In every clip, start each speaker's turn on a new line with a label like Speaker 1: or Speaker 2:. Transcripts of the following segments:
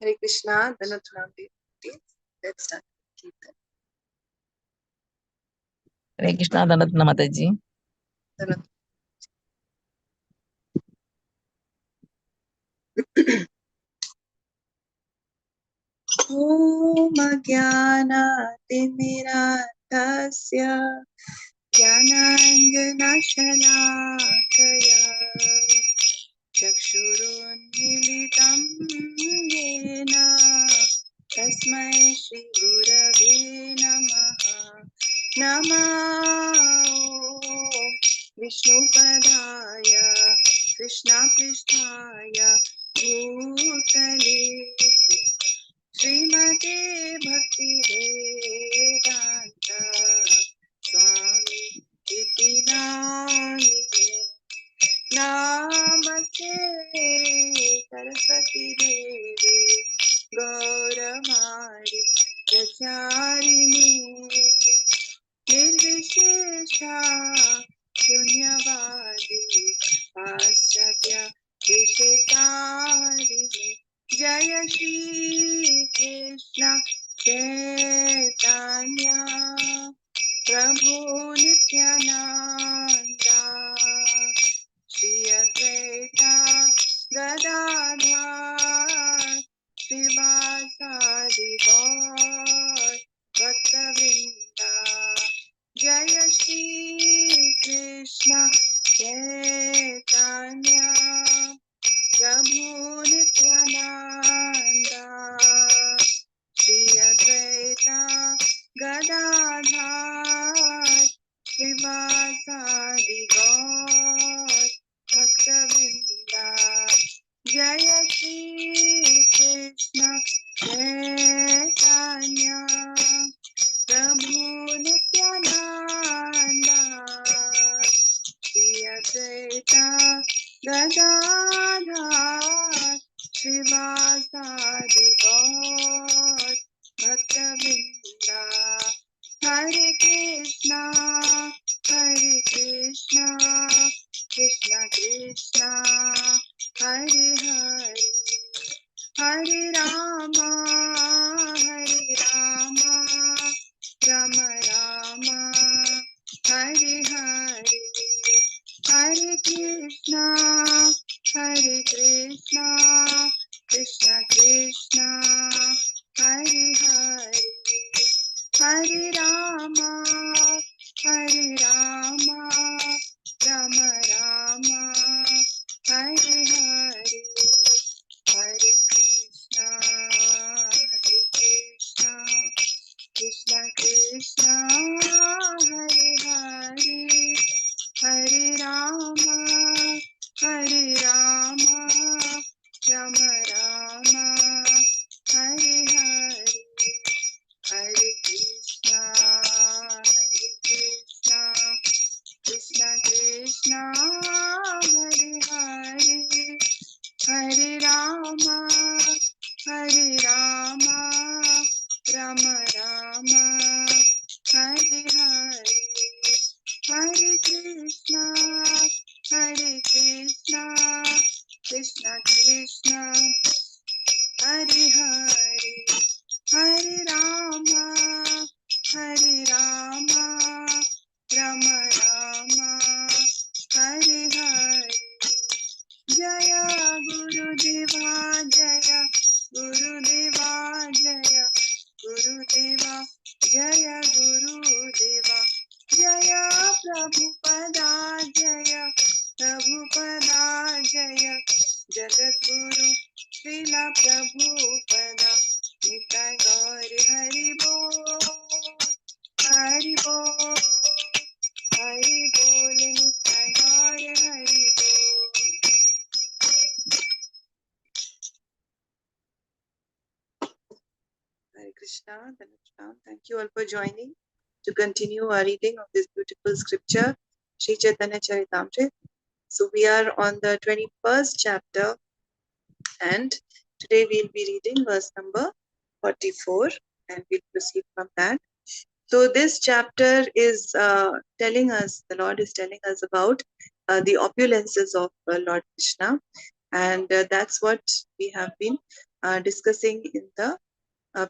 Speaker 1: Hare Krishna, Dhanatram devotees. Let's start with Kirtan.
Speaker 2: Hare Krishna, Dhanatna Mataji.
Speaker 1: Dhanat- Om Ajnana-timirandhasya Jnananjana-shalakaya Chakshurunmilitam yena Tasmai Shri Gurave Namaha Nama Vishnupadaya Krishna Pristhaya Bhutale Srimate Bhakti Vedanta Swami Iti Namine Namaste Saraswati Devi Gauramari Pracharini Nirvishesha Shunyavadi Paschatya Vishetarini Jaya Shri Krishna Chaitanya Prabhu Nityananda Shri Advaita Gadadhar Srivasadi Gaur Bhaktavrinda Jaya Shri Krishna Chaitanya Prabhu Nityananda Shri Advaita Gadadhar Srivasadi Gaur Bhaktavrinda Jaya Shri Krishna Chaitanya Prabhu Nityananda Shri Advaita Gadadhar Srivasadi Gaur Bhaktavrinda Hare Krishna Krishna Krishna Hare Hare Hare Rama Rama Rama Hare Hare Hare Krishna Krishna Krishna Hare Hare Hare Rama Rama Rama Hare Hare Hare Krishna Krishna Krishna Hare Hare Hare Rama Rama Rama Hare Hare Hare Krishna Krishna Krishna Hare Hare Hare Rama Rama Rama Hare Hare Hare Krishna Krishna Krishna Hare Hare Hare Rama Rama Rama Hare Hare Jaya Gurudeva Jaya Gurudeva Jaya Gurudeva Jaya Gurudeva Jaya Prabhupada Jaya Prabhupada Jaya Jagadguru Srila Prabhupada Nitai Gaur Hari Bol Hari Bol Hari Bol Nitai Gaur Hari Bol. Hare Krishna, Dhanatram. Thank you all for joining to continue our reading of this beautiful scripture, Sri Chaitanya Charitamrita. So we are on the 21st chapter, and today we'll be reading verse number 44, and we'll proceed from that. So this chapter is telling us, the Lord is telling us about the opulences of Lord Krishna, and that's what we have been discussing in the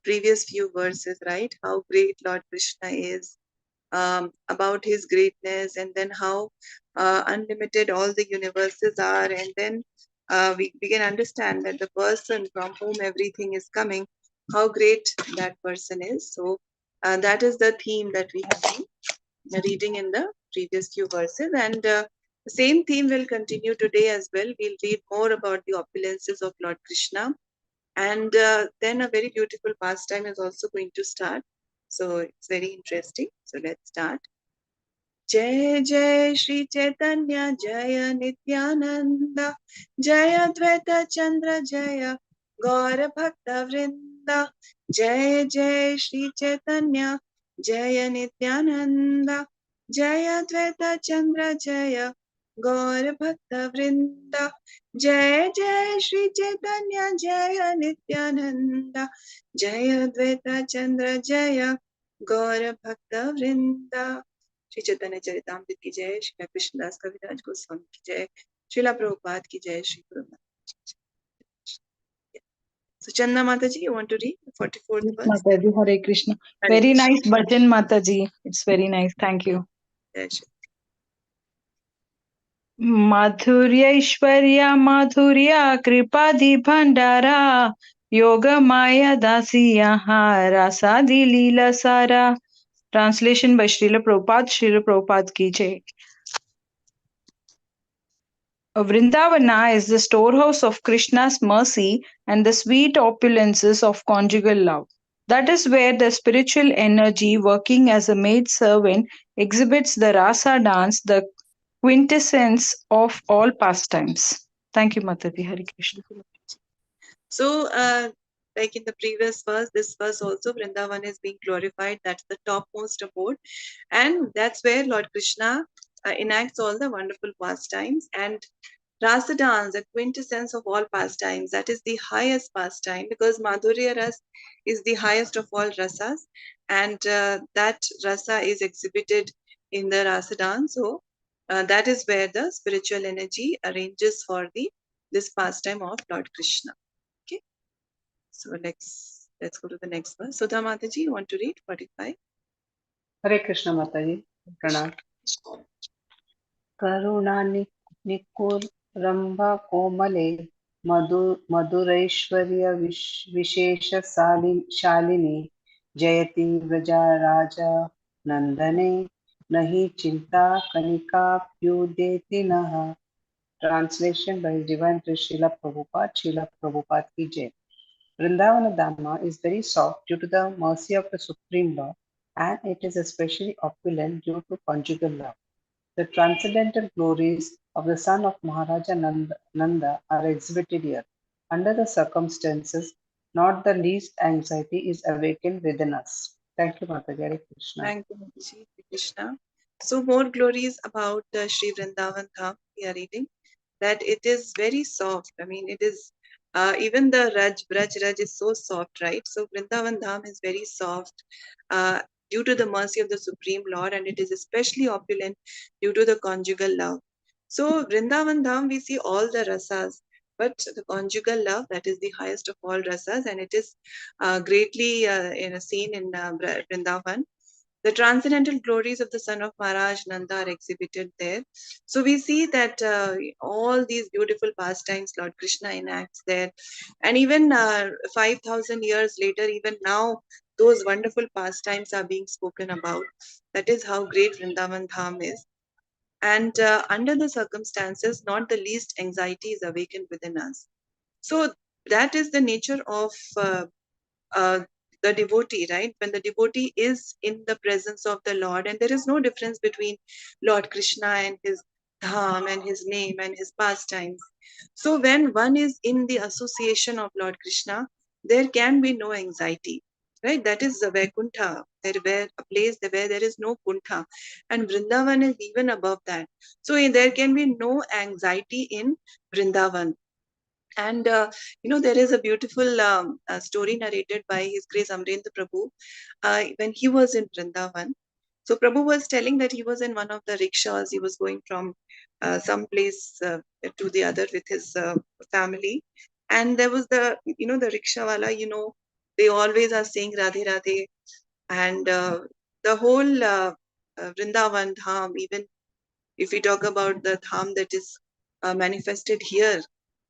Speaker 1: previous few verses, right? How great Lord Krishna is, about his greatness, and then how unlimited all the universes are. And then we can understand that the person from whom everything is coming, how great that person is. So that is the theme that we have been reading in the previous few verses. And the same theme will continue today as well. We'll read more about the opulences of Lord Krishna. And then a very beautiful pastime is also going to start. So it's very interesting. So let's start. जय जय श्री चैतन्य जय नित्यानंद जय द्वैत चंद्र जय गौर भक्त वृंद जय जय श्री चैतन्य जय नित्यानंद जय द्वैत चंद्र जय गौर भक्त वृंद जय जय श्री चैतन्य जय नित्यानंद जय द्वैत चंद्र जय गौर भक्त वृंद श्री चैतन्य चरितामृत की जय, श्री कृष्णदास कविराज गोस्वामी की जय, श्रीला प्रभुपाद की जय, Shri Guru Nanak. So Channa Mataji, you want to read the 44th
Speaker 2: Yes,
Speaker 1: verse?
Speaker 2: Mataji, Hare Krishna.
Speaker 1: Hare
Speaker 2: Very
Speaker 1: Krishna.
Speaker 2: nice bhajan, Mataji. It's very nice. Thank you.
Speaker 1: Jai Shri.
Speaker 2: Madhurya Madhurya Kripadi Bhandara Yoga Maya Dasiya Rasadi Lila Sara. Translation by Srila Prabhupada. Srila Prabhupada ki jai. Vrindavana is the storehouse of Krishna's mercy and the sweet opulences of conjugal love. That is where the spiritual energy working as a maid servant exhibits the rasa dance, the quintessence of all pastimes. Thank you, Mataji. Hare Krishna.
Speaker 1: So, like in the previous verse, this verse also, Vrindavan is being glorified. That's the topmost abode. And that's where Lord Krishna enacts all the wonderful pastimes. And Rasa dance, the quintessence of all pastimes, that is the highest pastime, because Madhurya Ras is the highest of all rasas, and that rasa is exhibited in the Rasa dance. So that is where the spiritual energy arranges for the this pastime of Lord Krishna. Okay, so let's go to the next verse. Sudha Mataji, you want to read 45?
Speaker 3: हरे कृष्ण माता जी प्रणाम करुणा निकुरम्भ कोमले मधुरैश्वर्य विशेष शालिनी जयति व्रजा राजा नंदने नहीं चिंता कनिका प्युदेति नः Translation by His Divine Grace Srila Prabhupada ki jai. Vrindavana Dhamma is very soft due to the mercy of the Supreme Lord, and it is especially opulent due to conjugal love. The transcendental glories of the son of Maharaja Nanda are exhibited here. Under the circumstances, not the least anxiety is awakened within us. Thank you, Mataji. Hare Krishna.
Speaker 1: Thank you, Mataji. Krishna. So more glories about Sri Vrindavan Dham we are reading. That it is very soft. I mean, it is even the Braj Raj is so soft, right? So Vrindavan Dham is very soft due to the mercy of the Supreme Lord, and it is especially opulent due to the conjugal love. So Vrindavan Dham, we see all the rasas, but the conjugal love, that is the highest of all rasas, and it is greatly seen in Vrindavan. The transcendental glories of the son of Maharaj Nanda are exhibited there. So we see that all these beautiful pastimes Lord Krishna enacts there. And even 5,000 years later, even now, those wonderful pastimes are being spoken about. That is how great Vrindavan Dham is. And under the circumstances, not the least anxiety is awakened within us. So that is the nature of uh, the devotee, right? When the devotee is in the presence of the Lord, and there is no difference between Lord Krishna and his dham and his name and his pastimes. So when one is in the association of Lord Krishna, there can be no anxiety, right? That is the Vaikuntha, where a place where there is no kuntha, and Vrindavan is even above that. So there can be no anxiety in Vrindavan. And there is a beautiful story narrated by His Grace Amrendra Prabhu when he was in Vrindavan. So Prabhu was telling that he was in one of the rickshaws. He was going from some place to the other with his family. And there was the rickshaw wala, they always are saying Radhe Radhe. And the whole Vrindavan Dham, even if we talk about the Dham that is manifested here,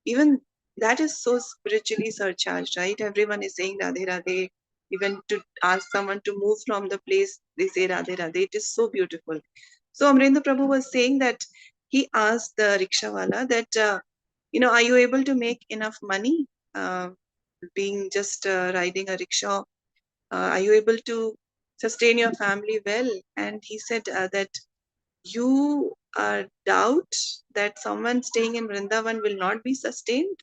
Speaker 1: even that is so spiritually surcharged, right? Everyone is saying Radhe Radhe. Even to ask someone to move from the place, they say Radhe Radhe. It is so beautiful. So Amrendra Prabhu was saying that he asked the rickshawala that, are you able to make enough money being just riding a rickshaw? Are you able to sustain your family well? And he said that you doubt that someone staying in Vrindavan will not be sustained?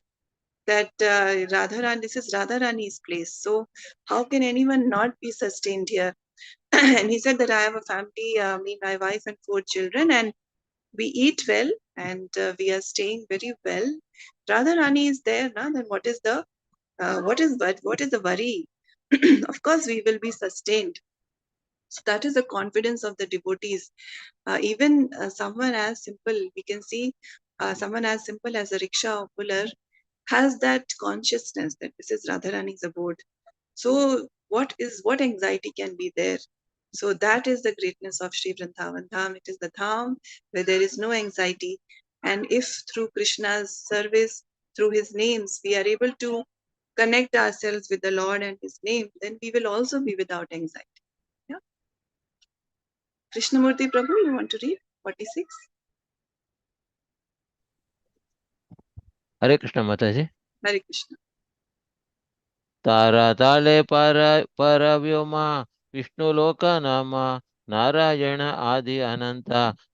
Speaker 1: That Radharani, this is Radharani's place. So how can anyone not be sustained here? And he said that I have a family, me, my wife, and 4 children, and we eat well, and we are staying very well. Radharani is there, na? Then what is the worry? Of course, we will be sustained. So that is the confidence of the devotees. Even someone as simple, we can see someone as simple as a rickshaw puller has that consciousness that this is Radharani's abode. So what anxiety can be there? So that is the greatness of Sri Vrindavan Dham. It is the Dham where there is no anxiety. And if through Krishna's service, through his names, we are able to connect ourselves with the Lord and his name, then we will also be without anxiety. Yeah. Krishnamurti Prabhu, you want to read 46?
Speaker 4: Hare Krishna Mataji.
Speaker 1: Hare Krishna.
Speaker 4: ताराताले परव्योमा विष्णुलोकनाम Narayan आदि अनंत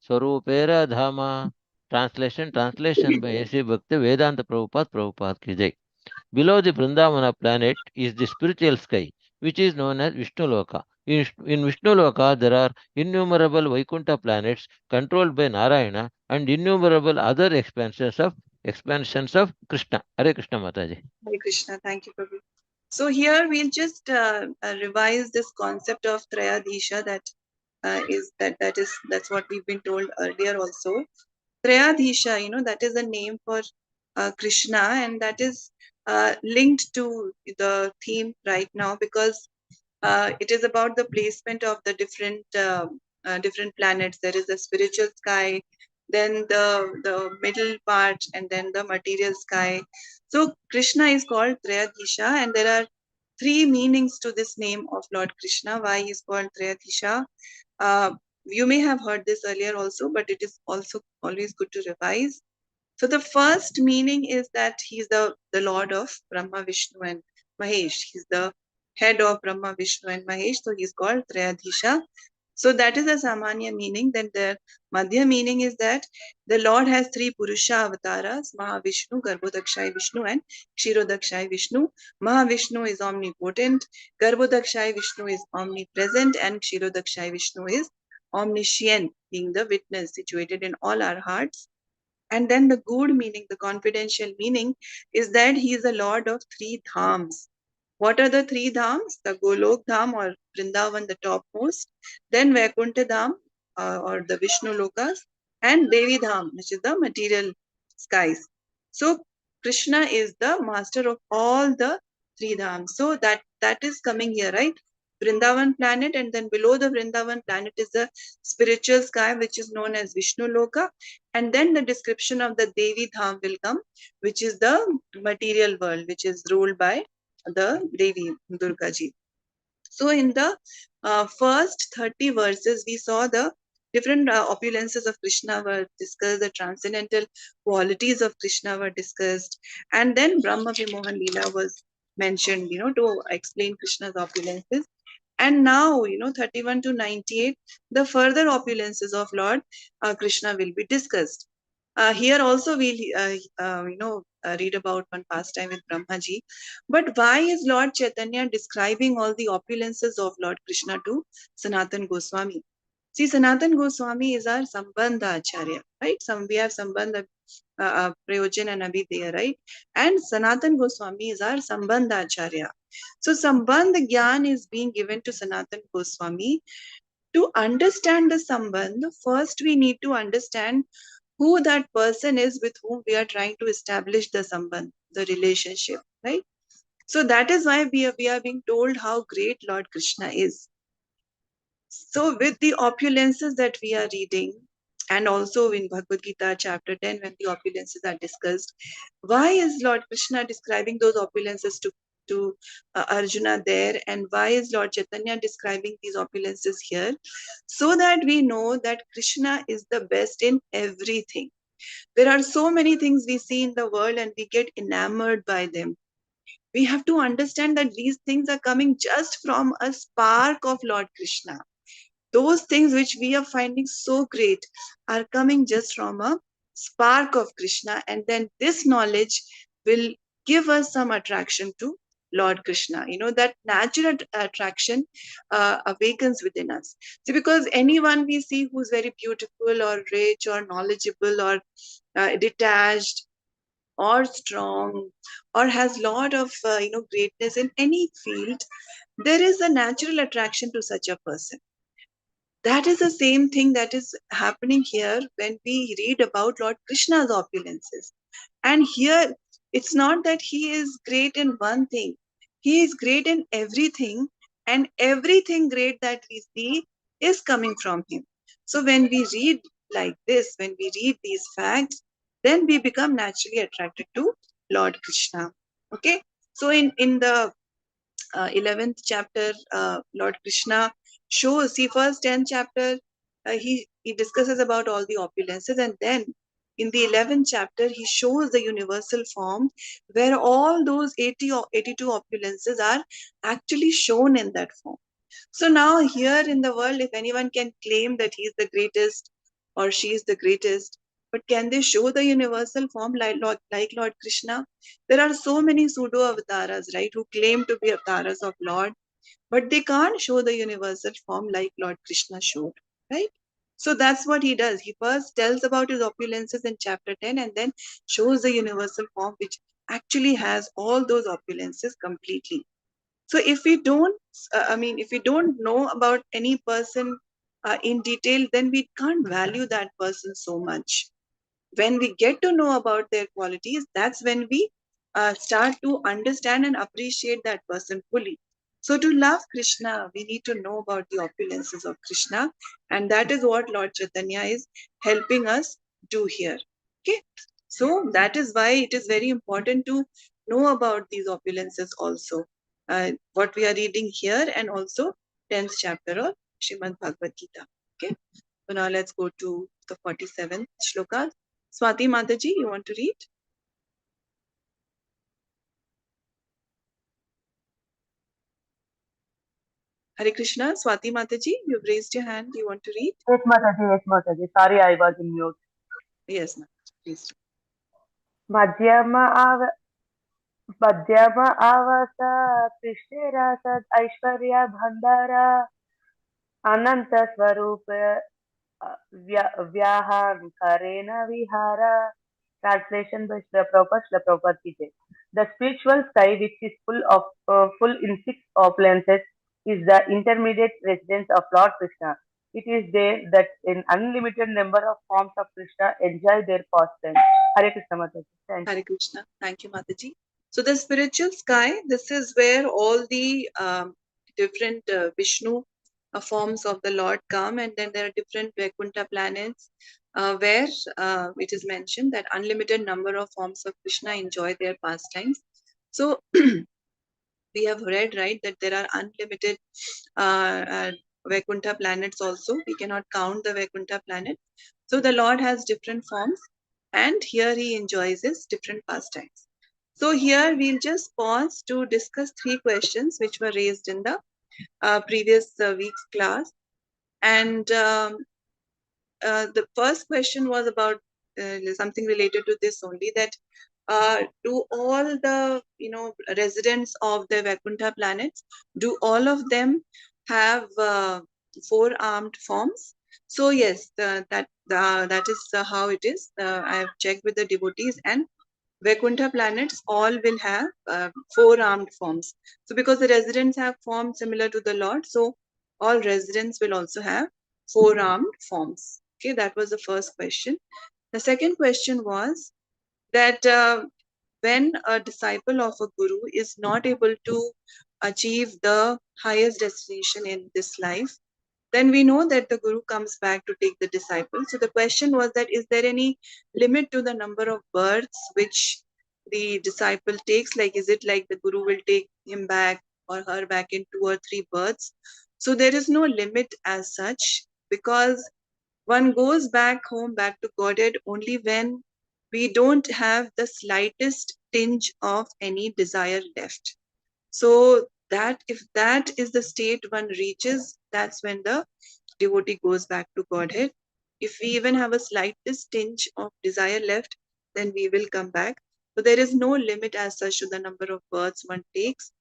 Speaker 4: स्वरूपेर धाम. Translation by Sri Bhakti Vedanta Prabhupada ki jai. Below the Vrindavana planet is the spiritual sky, which is known as Vishnu Loka. In Vishnu Loka, there are innumerable Vaikuntha planets controlled by Narayana and innumerable other expansions of Krishna. Hare Krishna Mataji.
Speaker 1: Hare Krishna. Thank you, Prabhu. So here we'll just revise this concept of Trayadisha, that's what we've been told earlier also. Trayadisha, that is a name for Krishna, and that is linked to the theme right now, because it is about the placement of the different planets. There is the spiritual sky, then the middle part, and then the material sky. So Krishna is called Trayadisha, and there are 3 meanings to this name of Lord Krishna. Why he is called Trayadisha? You may have heard this earlier also, but it is also always good to revise. So the first meaning is that he's the Lord of Brahma, Vishnu, and Mahesh. He's the head of Brahma, Vishnu, and Mahesh. So he's called Trayadhisha. So that is a Samanya meaning. Then the Madhya meaning is that the Lord has 3 Purusha avatars: Mahavishnu, Garbhodakshay Vishnu, and Kshirodakshay Vishnu. Mahavishnu is omnipotent, Garbhodakshay Vishnu is omnipresent, and Kshirodakshay Vishnu is omniscient, being the witness situated in all our hearts. And then the good meaning, the confidential meaning, is that he is the Lord of 3 dhams. What are the 3 dhams? The Golok Dham or Vrindavan, the topmost, then Vaikuntha Dham or the Vishnu Lokas, and Devi Dham, which is the material skies. So Krishna is the master of all the 3 dhams. So that is coming here, right? Vrindavan planet, and then below the Vrindavan planet is the spiritual sky, which is known as Vishnu Loka, and then the description of the Devi Dham will come, which is the material world, which is ruled by the Devi Durga Ji. So in the first 30 verses, we saw the different opulences of Krishna were discussed, the transcendental qualities of Krishna were discussed, and then Brahma Vimohan Lila was mentioned, to explain Krishna's opulences. And now, 31 to 98, the further opulences of Lord Krishna will be discussed. Here also we'll, read about one pastime with Brahmaji. But why is Lord Chaitanya describing all the opulences of Lord Krishna to Sanatan Goswami? See, Sanatan Goswami is our Sambandha Acharya, right? We have Sambandha Prayojan and Abhideya, right? And Sanatan Goswami is our Sambandha Acharya. So Sambandha Gyan is being given to Sanatan Goswami. To understand the Sambandha, first we need to understand who that person is with whom we are trying to establish the Sambandha. the relationship, right? So that is why we are being told how great Lord Krishna is. So with the opulences that we are reading, and also in Bhagavad Gita chapter 10, when the opulences are discussed, why is Lord Krishna describing those opulences to Arjuna there, and why is Lord Chaitanya describing these opulences here? So that we know that Krishna is the best in everything. There are so many things we see in the world and we get enamored by them. We have to understand that these things are coming just from a spark of Lord Krishna. Those things which we are finding so great are coming just from a spark of Krishna, and then this knowledge will give us some attraction to Lord Krishna. You know, that natural attraction awakens within us. See, because anyone we see who's very beautiful or rich or knowledgeable or detached or strong or has lot of greatness in any field, there is a natural attraction to such a person. That is the same thing that is happening here when we read about Lord Krishna's opulences. And here, it's not that he is great in one thing, he is great in everything, and everything great that we see is coming from him. So, when we read like this, when we read these facts, then we become naturally attracted to Lord Krishna. Okay, so in the 11th chapter, Lord Krishna shows, see, first 10th chapter, he discusses about all the opulences, and then in the 11th chapter, he shows the universal form where all those 80 or 82 opulences are actually shown in that form. So now, here in the world, if anyone can claim that he is the greatest or she is the greatest, but can they show the universal form like Lord Krishna? There are so many pseudo avatars, right, who claim to be avatars of Lord, but they can't show the universal form like Lord Krishna showed, right? So that's what he does. He first tells about his opulences in chapter 10 and then shows the universal form, which actually has all those opulences completely. So if we don't, if we don't know about any person in detail, then we can't value that person so much. When we get to know about their qualities, that's when we start to understand and appreciate that person fully. So to love Krishna, we need to know about the opulences of Krishna, and that is what Lord Chaitanya is helping us do here. Okay, so that is why it is very important to know about these opulences also. What we are reading here, and also 10th chapter of Srimad Bhagavad Gita. Okay, so now let's go to the 47th shloka. Swati Mataji, you want to read? Hare Krishna, Swati Mataji, you've raised your hand. You want to read?
Speaker 3: Yes, Mataji, yes, Mataji. Sorry, I was in mute.
Speaker 1: Yes, ma'am. Please.
Speaker 3: मध्यम आव मध्यम आवस कृष्णेरासद ऐश्वर्य भंडार अनंत स्वरूप व्याहारेण विहार. Translation by Srila Prabhupada, Srila Prabhupada ki Jai. The spiritual sky, which is full in six opulences, is the intermediate residence of Lord Krishna. It is there that an unlimited number of forms of Krishna enjoy their pastime. Hare Krishna Mataji. Thank you.
Speaker 1: Hare Krishna. Thank you, Mataji. So the spiritual sky, this is where all the different Vishnu forms of the Lord come, and then there are different Vaikuntha planets where it is mentioned that unlimited number of forms of Krishna enjoy their pastimes. So we have read, right, that there are unlimited Vaikuntha planets also. We cannot count the Vaikuntha planets. So the Lord has different forms, and here he enjoys his different pastimes. So here we'll just pause to discuss three questions which were raised in the previous week's class. And the first question was about something related to this only, that do all the residents of the Vaikuntha planets, do all of them have four-armed forms? So yes, that is how it is. I have checked with the devotees, and Vaikuntha planets all will have four-armed forms. So because the residents have forms similar to the Lord, so all residents will also have four-armed forms. Okay, that was the first question. The second question was that when a disciple of a guru is not able to achieve the highest destination in this life, then we know that the guru comes back to take the disciple. So the question was that, is there any limit to the number of births which the disciple takes? Like, is it like the guru will take him back or her back in 2 or 3 births? So there is no limit as such, because one goes back home, back to Godhead, only when we don't have the slightest tinge of any desire left. So that, if that is the state one reaches, that's when the devotee goes back to Godhead. If we even have a slightest tinge of desire left, then we will come back. So there is no limit as such to the number of births one takes.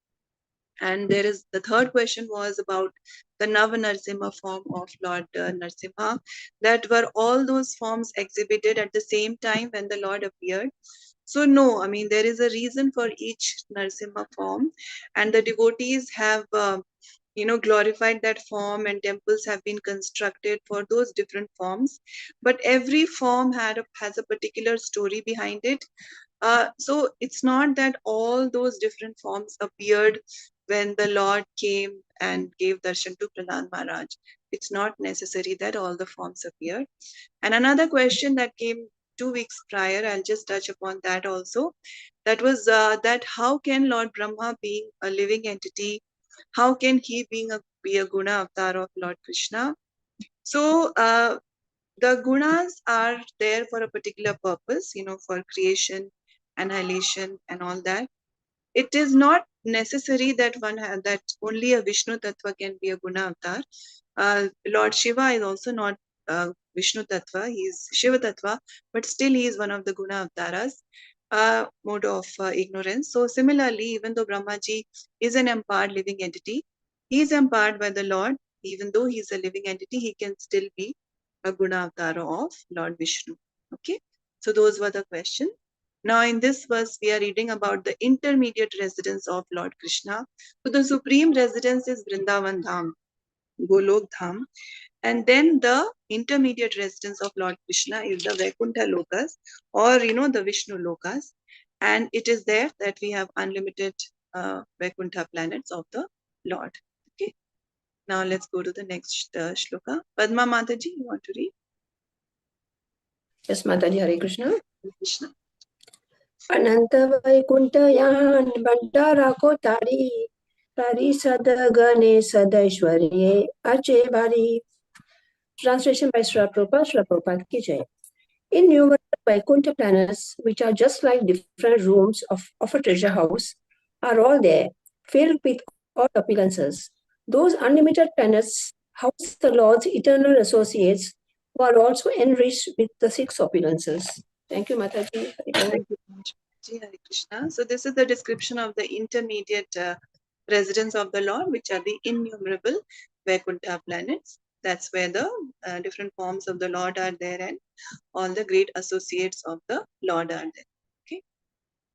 Speaker 1: And there is the third question was about the Nava Narsimha form of Lord Narsimha. That were all those forms exhibited at the same time when the Lord appeared? So no, I mean, there is a reason for each Narsimha form, and the devotees have glorified that form, and temples have been constructed for those different forms. But every form has a particular story behind it. So it's not that all those different forms appeared when the Lord came and gave darshan to Prahlad Maharaj. It's not necessary that all the forms appeared. And another question that came 2 weeks prior, I'll just touch upon that also. That was that how can Lord Brahma, being a living entity, how can he be a guna avatar of Lord Krishna? So the gunas are there for a particular purpose, for creation, annihilation, and all that. It is not necessary that that only a Vishnu Tattva can be a guna avatar. Lord Shiva is also not Vishnu Tattva, he is Shiva Tattva, but still he is one of the guna avataras, mode of ignorance. So similarly, even though Brahmaji is an empowered living entity, he is empowered by the Lord. Even though he is a living entity, he can still be a guna avatara of Lord Vishnu. Okay, so those were the questions. Now in this verse, we are reading about the intermediate residence of Lord Krishna. So the supreme residence is Vrindavan Dham, Golok Dham. And then the intermediate residence of Lord Krishna is the Vaikuntha Lokas, or the Vishnu Lokas. And it is there that we have unlimited Vaikuntha planets of the Lord. Okay. Now let's go to the next shloka. Padma Mataji, you want to read?
Speaker 5: Yes, Mataji, Hare Krishna.
Speaker 1: Hare Krishna.
Speaker 5: Ananta Vaikunthayan Bandara Kotari Tari Sadagane Sadaishwarye Ache Bari. Translation by Srila Prabhupada Ki Jai. Innumerable Vaikuntha planets, which are just like different rooms of a treasure house, are all there, filled with all opulences. Those unlimited planets house the Lord's eternal associates, who are also enriched with the 6 opulences. Thank you, Mataji.
Speaker 1: Thank you, Hare Krishna. So this is the description of the intermediate residence of the Lord, which are the innumerable Vaikuntha planets. That's where the different forms of the Lord are there, and all the great associates of the Lord are there. Okay.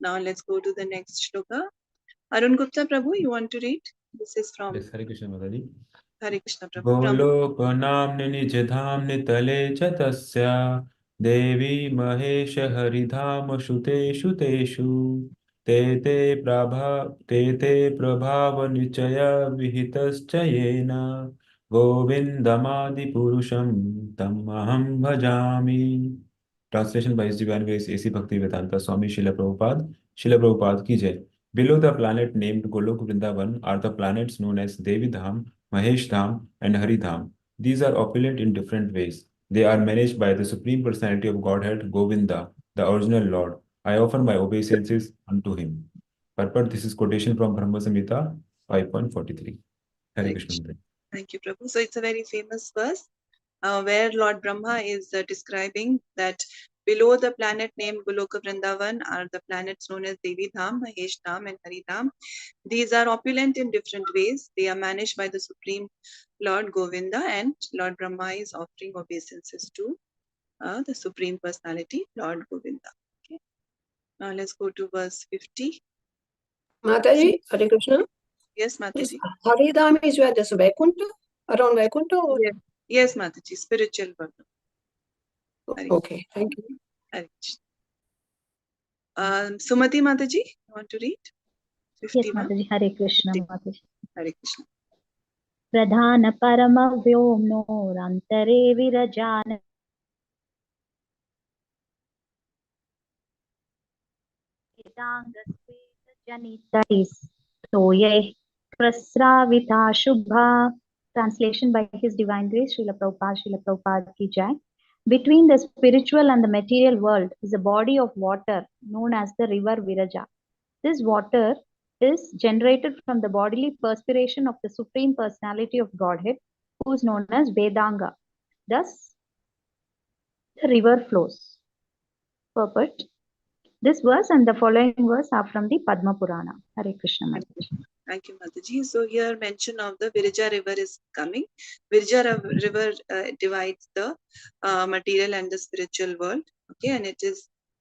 Speaker 1: Now let's go to the next shloka. Arun Gupta Prabhu, you want to read? This is from
Speaker 6: Yes, Hare Krishna Mataji.
Speaker 1: Hare Krishna Prabhu.
Speaker 6: गोलोकनाम्नि निजधाम्नि तले च तस्य देवी महेश हरिधाम शुतेषु तेषु ते ते प्रभाव निचय विहितश्च येन गोविन्दमादिपुरुषं तम् अहं भजामि. Translation by His Divine Grace A.C. Bhaktivedanta Swami Srila Prabhupada ki jai. Below the planet named Golok Vrindavan are the planets known as Devi Dham, Mahesh Dham, and Hari Dham. These are opulent in different ways. They are managed by the Supreme Personality of Godhead, Govinda, the original Lord. I offer my obeisances unto him. Purport, this is quotation from Brahma Samhita 5.43. Hare Krishna.
Speaker 1: Thank you, Prabhu. So it's a very famous verse where Lord Brahma is describing that below the planet named Goloka Vrindavan are the planets known as Devi Dham, Mahesh Dham, and Hari Dham. These are opulent in different ways. They are managed by the Supreme Lord Govinda, and Lord Brahma is offering obeisances to the Supreme Personality, Lord Govinda. Okay. Now let's go to verse 50.
Speaker 5: Mataji, Hare Krishna.
Speaker 1: Yes, Mataji.
Speaker 5: Haridham is where there's a Vaikuntha, around Vaikuntha? Or?
Speaker 1: Yes, Mataji, spiritual world.
Speaker 5: Okay, thank you.
Speaker 1: Hare Krishna. Sumati Mataji, you want to read?
Speaker 7: Yes,
Speaker 1: 51.
Speaker 7: Mataji. Hare Krishna, Mataji.
Speaker 1: Hare Krishna.
Speaker 7: Pradhana parama vyomnorantare virajana janitatis toye prasravita shubha. Translation by His Divine Grace, Srila Prabhupada ki jai. Between the spiritual and the material world is a body of water known as the river Viraja. This water is generated from the bodily perspiration of the Supreme Personality of Godhead, who is known as Vedanga. Thus, the river flows. Purport. This verse and the following verse are from the Padma Purana. Hare Krishna Mataji.
Speaker 1: Thank you, Mataji. So here mention of the Virja river is coming. Virja river divides the material and the spiritual world. Okay, and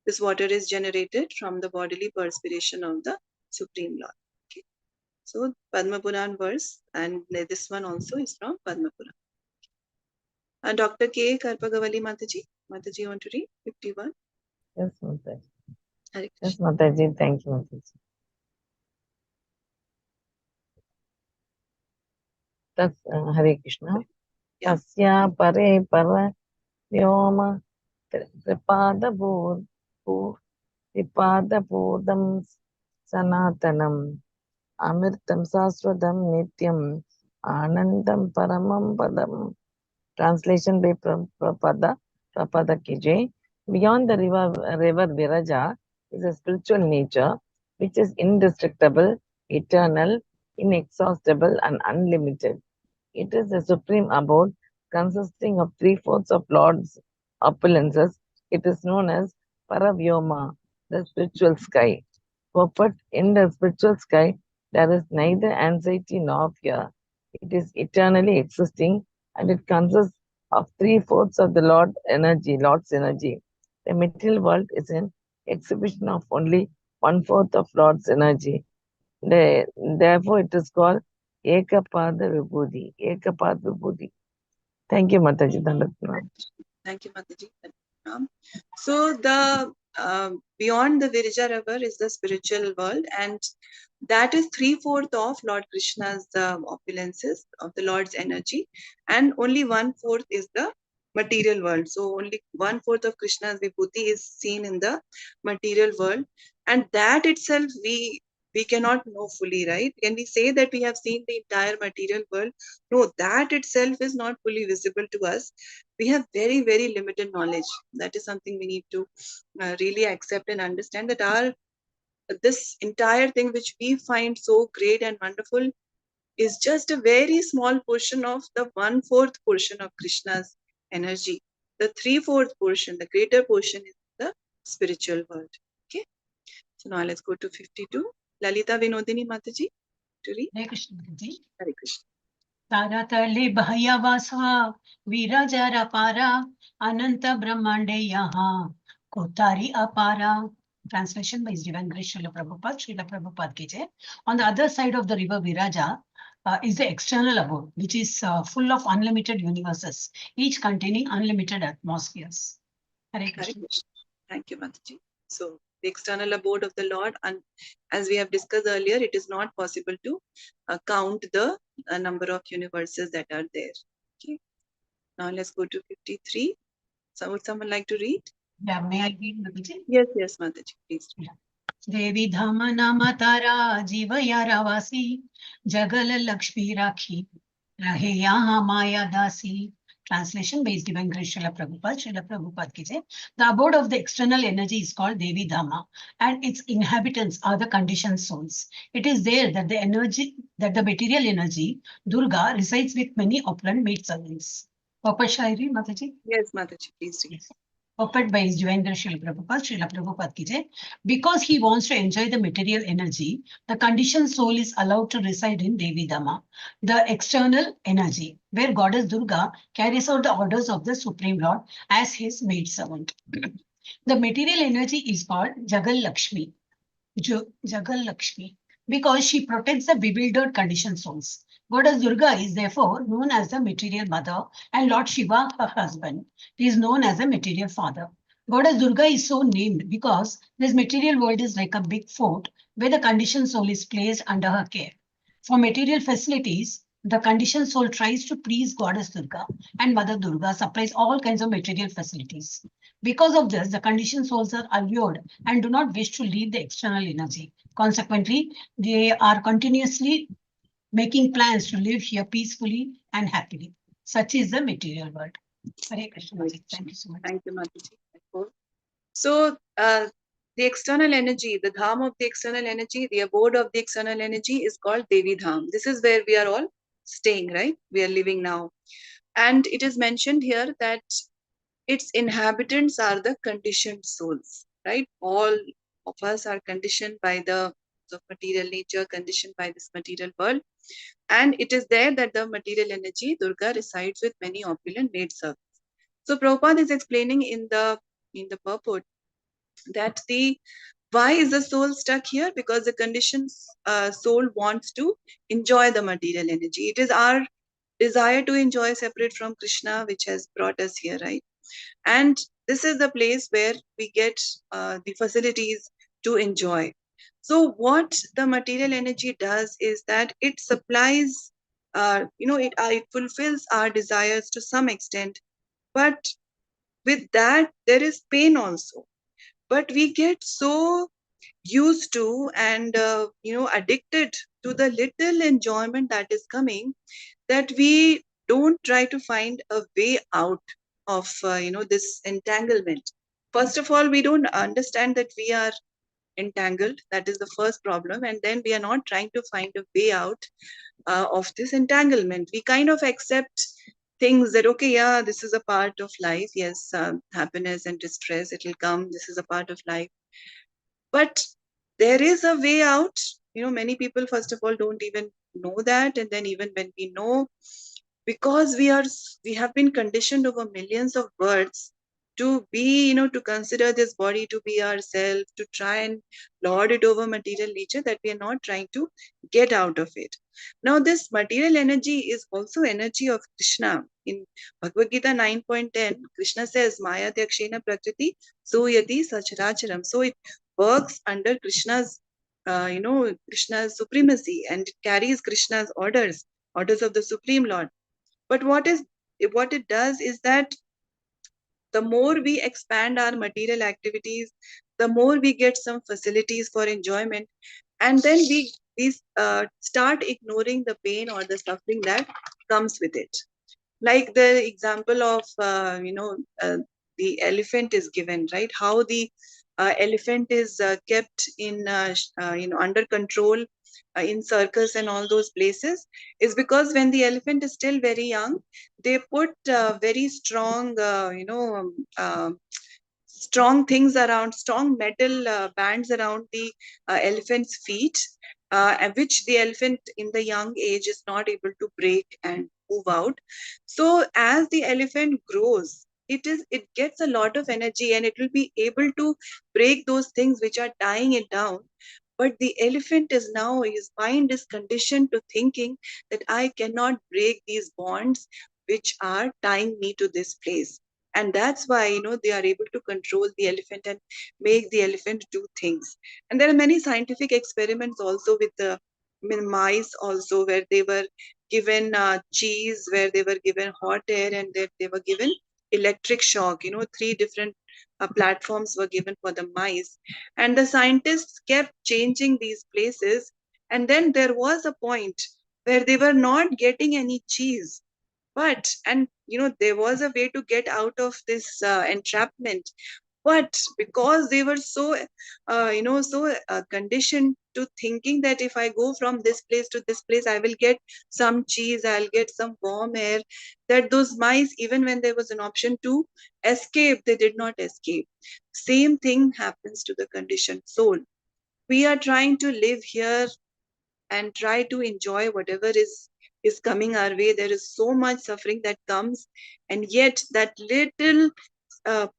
Speaker 1: this water is generated from the bodily perspiration of the Supreme Lord. Okay, so Padma Puran verse, and this one also is from Padma Puran. And Dr. K. Karpagavali Mataji, you want to read 51?
Speaker 8: Yes, Mataji.
Speaker 1: Hare
Speaker 8: Yes,
Speaker 1: Krishna.
Speaker 8: Mataji. Thank you, Mataji. Hare Krishna.
Speaker 1: Yeah.
Speaker 8: Tasya pare para vyoma tripadabodham sanatanam amirtam saswadam nityam anandam paramam padam. Translation by Prabhupada ki jai. Beyond the river Viraja is a spiritual nature which is indestructible, eternal, inexhaustible, and unlimited. It is a supreme abode consisting of 3/4 of Lord's opulences. It is known as Paravyoma, the spiritual sky. Purport: in the spiritual sky, there is neither anxiety nor fear. It is eternally existing, and it consists of 3/4 of the Lord's energy. The material world is an exhibition of only 1/4 of Lord's energy. Therefore, it is called Ekapada Vibhuti. Thank you, Mataji. Dandatna.
Speaker 1: Thank you, Mataji. So the beyond the Virja river is the spiritual world, and that is 3/4 of Lord Krishna's opulences of the Lord's energy, and only 1/4 is the material world. So only 1/4 of Krishna's vibhuti is seen in the material world, and that itself we cannot know fully, right? Can we say that we have seen the entire material world? No, that itself is not fully visible to us. We have very, very limited knowledge. That is something we need to really accept and understand, that this entire thing which we find so great and wonderful is just a very small portion of the 1/4 portion of Krishna's energy. The 3/4 portion, the greater portion, is the spiritual world. Okay. So now let's go to 52. Lalita Vinodini Mataji to read.
Speaker 9: Hare Krishna Mataji.
Speaker 1: Hare Krishna.
Speaker 9: तारातले भयवासा विराजर पारा अनंत ब्रह्मांडे यहाँ कोतारी अपारा. Translation by His Divine Grace Srila Prabhupada ki jai. On the other side of the river Viraja is the external abode, which is full of unlimited universes, each containing unlimited atmospheres. Hare Krishna.
Speaker 1: Thank you, Mataji. So the external abode of the Lord, and as we have discussed earlier, it is not possible to count the number of universes that are there. Okay. Now let's go to 53. So would someone like to read?
Speaker 9: Yeah, may I read, Mataji?
Speaker 1: Yes, Mataji, please.
Speaker 9: Yeah. देवी धाम नाम तारा जीव यारावासी जगल लक्ष्मी राखी रहे यहाँ माया दासी. Translation by His Divine Grace Srila Prabhupada ki jai. The abode of the external energy is called Devi Dhamma, and its inhabitants are the conditioned souls. It is there that the material energy, Durga, resides with many opulent maid servants. Papa Shairi, Mataji?
Speaker 1: Yes, Mataji, please read.
Speaker 9: Yes. Purport by His Divine Grace Srila Prabhupada ki jai. Because he wants to enjoy the material energy, the conditioned soul is allowed to reside in Devi Dhamma, the external energy, where Goddess Durga carries out the orders of the Supreme Lord as his maid servant. The material energy is called Jagal Lakshmi, because she protects the bewildered conditioned souls. Goddess Durga is therefore known as the material mother, and Lord Shiva, her husband, is known as the material father. Goddess Durga is so named because this material world is like a big fort where the conditioned soul is placed under her care. For material facilities, the conditioned soul tries to please Goddess Durga, and Mother Durga supplies all kinds of material facilities. Because of this, the conditioned souls are allured and do not wish to leave the external energy. Consequently, they are continuously making plans to live here peacefully and happily. Such is the material world. Hare Krishna, Maji. Thank you so much.
Speaker 1: Thank you, Mataji. So, the external energy, the dham of the external energy, the abode of the external energy is called Devi Dham. This is where we are all staying, right? We are living now. And it is mentioned here that its inhabitants are the conditioned souls, right? All of us are conditioned by the material nature, conditioned by this material world. And it is there that the material energy, Durga, resides with many opulent maid servants. So Prabhupada is explaining in the purport that the why is the soul stuck here? Because the conditioned soul wants to enjoy the material energy. It is our desire to enjoy separate from Krishna which has brought us here, right? And this is the place where we get the facilities to enjoy. So what the material energy does is that it supplies, it fulfills our desires to some extent, but with that there is pain also. But we get so used to and addicted to the little enjoyment that is coming that we don't try to find a way out of this entanglement. First of all, we don't understand that we are entangled. That is the first problem. And then we are not trying to find a way out of this entanglement. We kind of accept things that, okay, yeah, this is a part of life. Yes, happiness and distress, it will come. This is a part of life. But there is a way out. Many people, first of all, don't even know that. And then even when we know, because we have been conditioned over millions of births to be, to consider this body to be ourself, to try and lord it over material nature, that we are not trying to get out of it. Now, this material energy is also energy of Krishna. In Bhagavad Gita 9.10, Krishna says, Maya Tyakshena Prakriti Suyati Sacharacharam. So it works under Krishna's supremacy, and it carries Krishna's orders of the Supreme Lord. But what it does is that the more we expand our material activities, the more we get some facilities for enjoyment, and then we start ignoring the pain or the suffering that comes with it. Like the example of the elephant is given, right? How the elephant is kept in under control in circus and all those places is because when the elephant is still very young, they put very strong strong things around, strong metal bands around the elephant's feet, and which the elephant in the young age is not able to break and move out. So as the elephant grows, it gets a lot of energy and it will be able to break those things which are tying it down. But the elephant is now, his mind is conditioned to thinking that I cannot break these bonds which are tying me to this place. And that's why they are able to control the elephant and make the elephant do things. And there are many scientific experiments also with the mice also, where they were given cheese, where they were given hot air, and they were given electric shock. Three different platforms were given for the mice, and the scientists kept changing these places. And then there was a point where they were not getting any cheese, and there was a way to get out of this entrapment. But because they were so conditioned to thinking that if I go from this place to this place, I will get some cheese, I'll get some warm air, that those mice, even when there was an option to escape, they did not escape. Same thing happens to the conditioned soul. We are trying to live here and try to enjoy whatever is coming our way. There is so much suffering that comes, and yet that little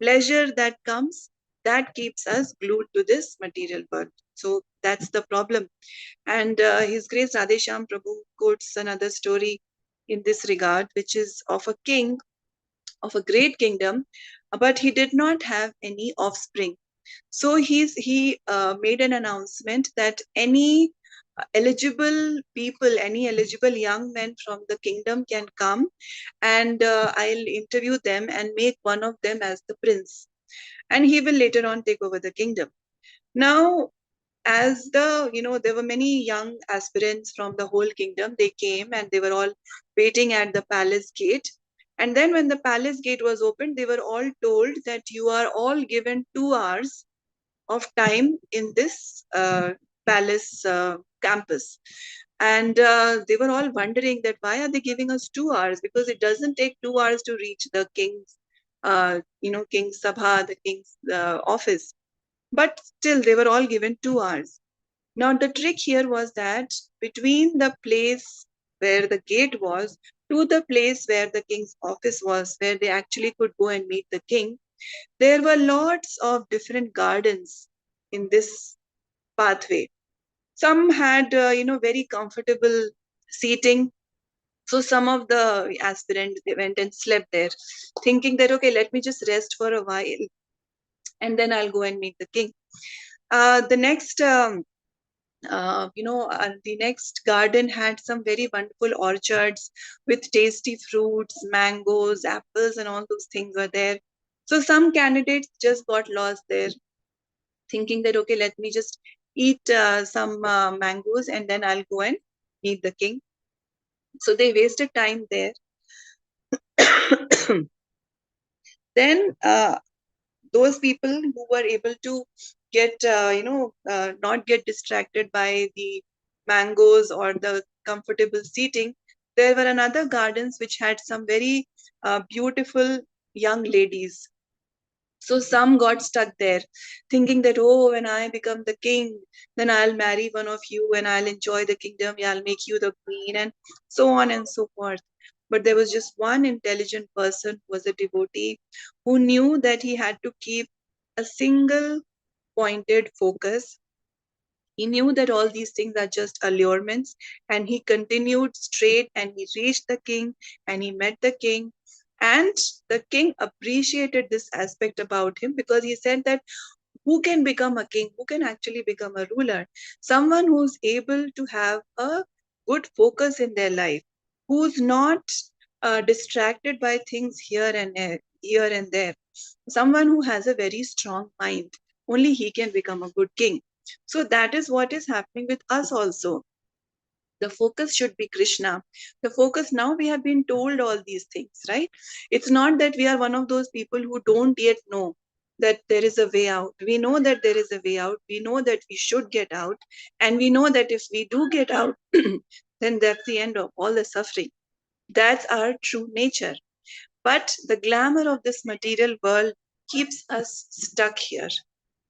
Speaker 1: pleasure that comes, that keeps us glued to this material world. So that's the problem. And His Grace Radhesham Prabhu quotes another story in this regard, which is of a king of a great kingdom, but he did not have any offspring. So he made an announcement that any eligible people, any eligible young men from the kingdom can come, and I'll interview them and make one of them as the prince, and he will later on take over the kingdom. Now, as there were many young aspirants from the whole kingdom. They came and they were all waiting at the palace gate. And then when the palace gate was opened, they were all told that you are all given 2 hours of time in this palace campus. And they were all wondering that why are they giving us 2 hours, because it doesn't take 2 hours to reach the king's king's sabha, the king's office. But still they were all given 2 hours. Now the trick here was that between the place where the gate was to the place where the king's office was, where they actually could go and meet the king, there were lots of different gardens in this pathway. Some had, very comfortable seating. So some of the aspirants, they went and slept there, thinking that, okay, let me just rest for a while and then I'll go and meet the king. The next the next garden had some very wonderful orchards with tasty fruits, mangoes, apples, and all those things were there. So some candidates just got lost there, thinking that, okay, let me just eat some mangoes and then I'll go and meet the king. So they wasted time there. Then those people who were able to get not get distracted by the mangoes or the comfortable seating, there were another gardens which had some very beautiful young ladies. So some got stuck there, thinking that, oh, when I become the king, then I'll marry one of you and I'll enjoy the kingdom. Yeah, I'll make you the queen, and so on and so forth. But there was just one intelligent person who was a devotee, who knew that he had to keep a single pointed focus. He knew that all these things are just allurements, and he continued straight and he reached the king and he met the king. And the king appreciated this aspect about him, because he said that who can become a king, who can actually become a ruler? Someone who's able to have a good focus in their life, who's not distracted by things here and there. Someone who has a very strong mind, only he can become a good king. So that is what is happening with us also. The focus should be Krishna. The focus, now we have been told all these things, right? It's not that we are one of those people who don't yet know that there is a way out. We know that there is a way out. We know that we should get out. And we know that if we do get out, then that's the end of all the suffering. That's our true nature. But the glamour of this material world keeps us stuck here.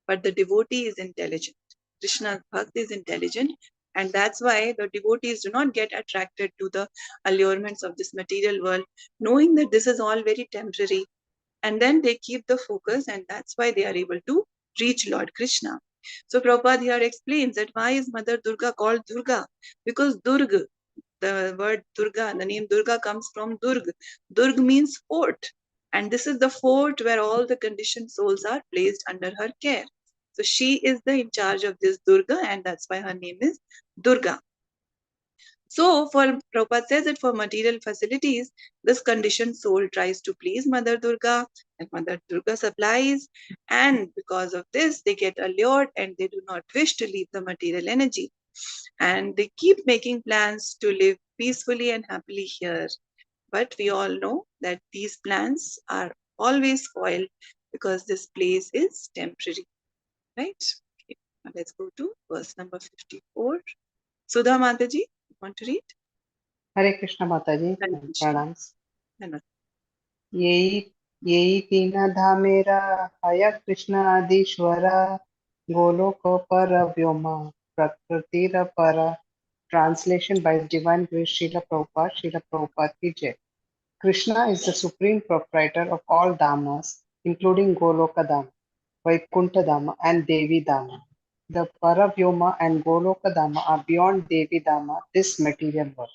Speaker 1: But the devotee is intelligent. Krishna's bhakt is intelligent, and that's why the devotees do not get attracted to the allurements of this material world, knowing that this is all very temporary. And then they keep the focus, and that's why they are able to reach Lord Krishna. So Prabhupada here explains that why is Mother Durga called Durga? Because Durga, the word Durga, the name Durga comes from Durg. Durg means fort. And this is the fort where all the conditioned souls are placed under her care. So she is the in charge of this Durga, and that's why her name is Durga. So for Prabhupada says that for material facilities, this conditioned soul tries to please Mother Durga, and Mother Durga supplies. And because of this, they get allured and they do not wish to leave the material energy. And they keep making plans to live peacefully and happily here. But we all know that these plans are always spoiled, because this place is temporary. Right? Okay. Now let's go to verse number 54. Sudha Mataji, you want to read?
Speaker 3: हरे कृष्ण माता जी,
Speaker 1: Hare Krishna.
Speaker 3: प्रणाम।
Speaker 1: Namaste.
Speaker 3: यही यही तीन धामेरा हय कृष्ण आदिश्वरा गोलोक पर व्योमा प्रकृतिर पर। Translation by His Divine Grace Srila Prabhupada, Srila Prabhupada ki Jai. Krishna is the supreme proprietor of all Dhamas, including Goloka Dhama, Vaikuntha Dhama, and Devi Dhama. The Paravyoma and Goloka Dhama are beyond Devi Dhama, this material world.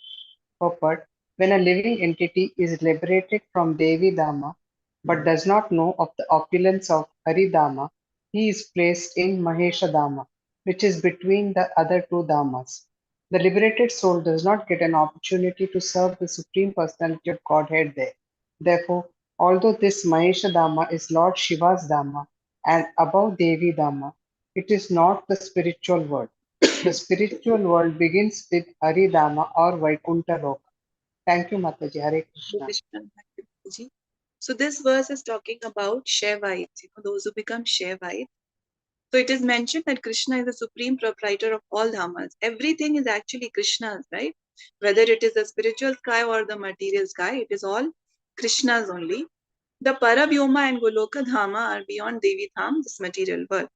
Speaker 3: Purport: when a living entity is liberated from Devi Dhama, but does not know of the opulence of Haridama, he is placed in Maheshadama, which is between the other two Dhamas. The liberated soul does not get an opportunity to serve the Supreme Personality of Godhead there. Therefore, although this Maheshadama is Lord Shiva's Dhamma and above Devi Dhamma, it is not the spiritual world. The spiritual world begins with Haridama or Vaikuntha Loka. Thank you, Mataji. Hare Krishna.
Speaker 1: Krishna. Thank you, Prabhuji. So this verse is talking about Shaivites, those who become Shaivite. So it is mentioned that Krishna is the supreme proprietor of all dhammas. Everything is actually Krishna's, right? Whether it is the spiritual sky or the material sky, it is all Krishna's only. The Paravyoma and Goloka Dhama are beyond Devi Dham, this material world.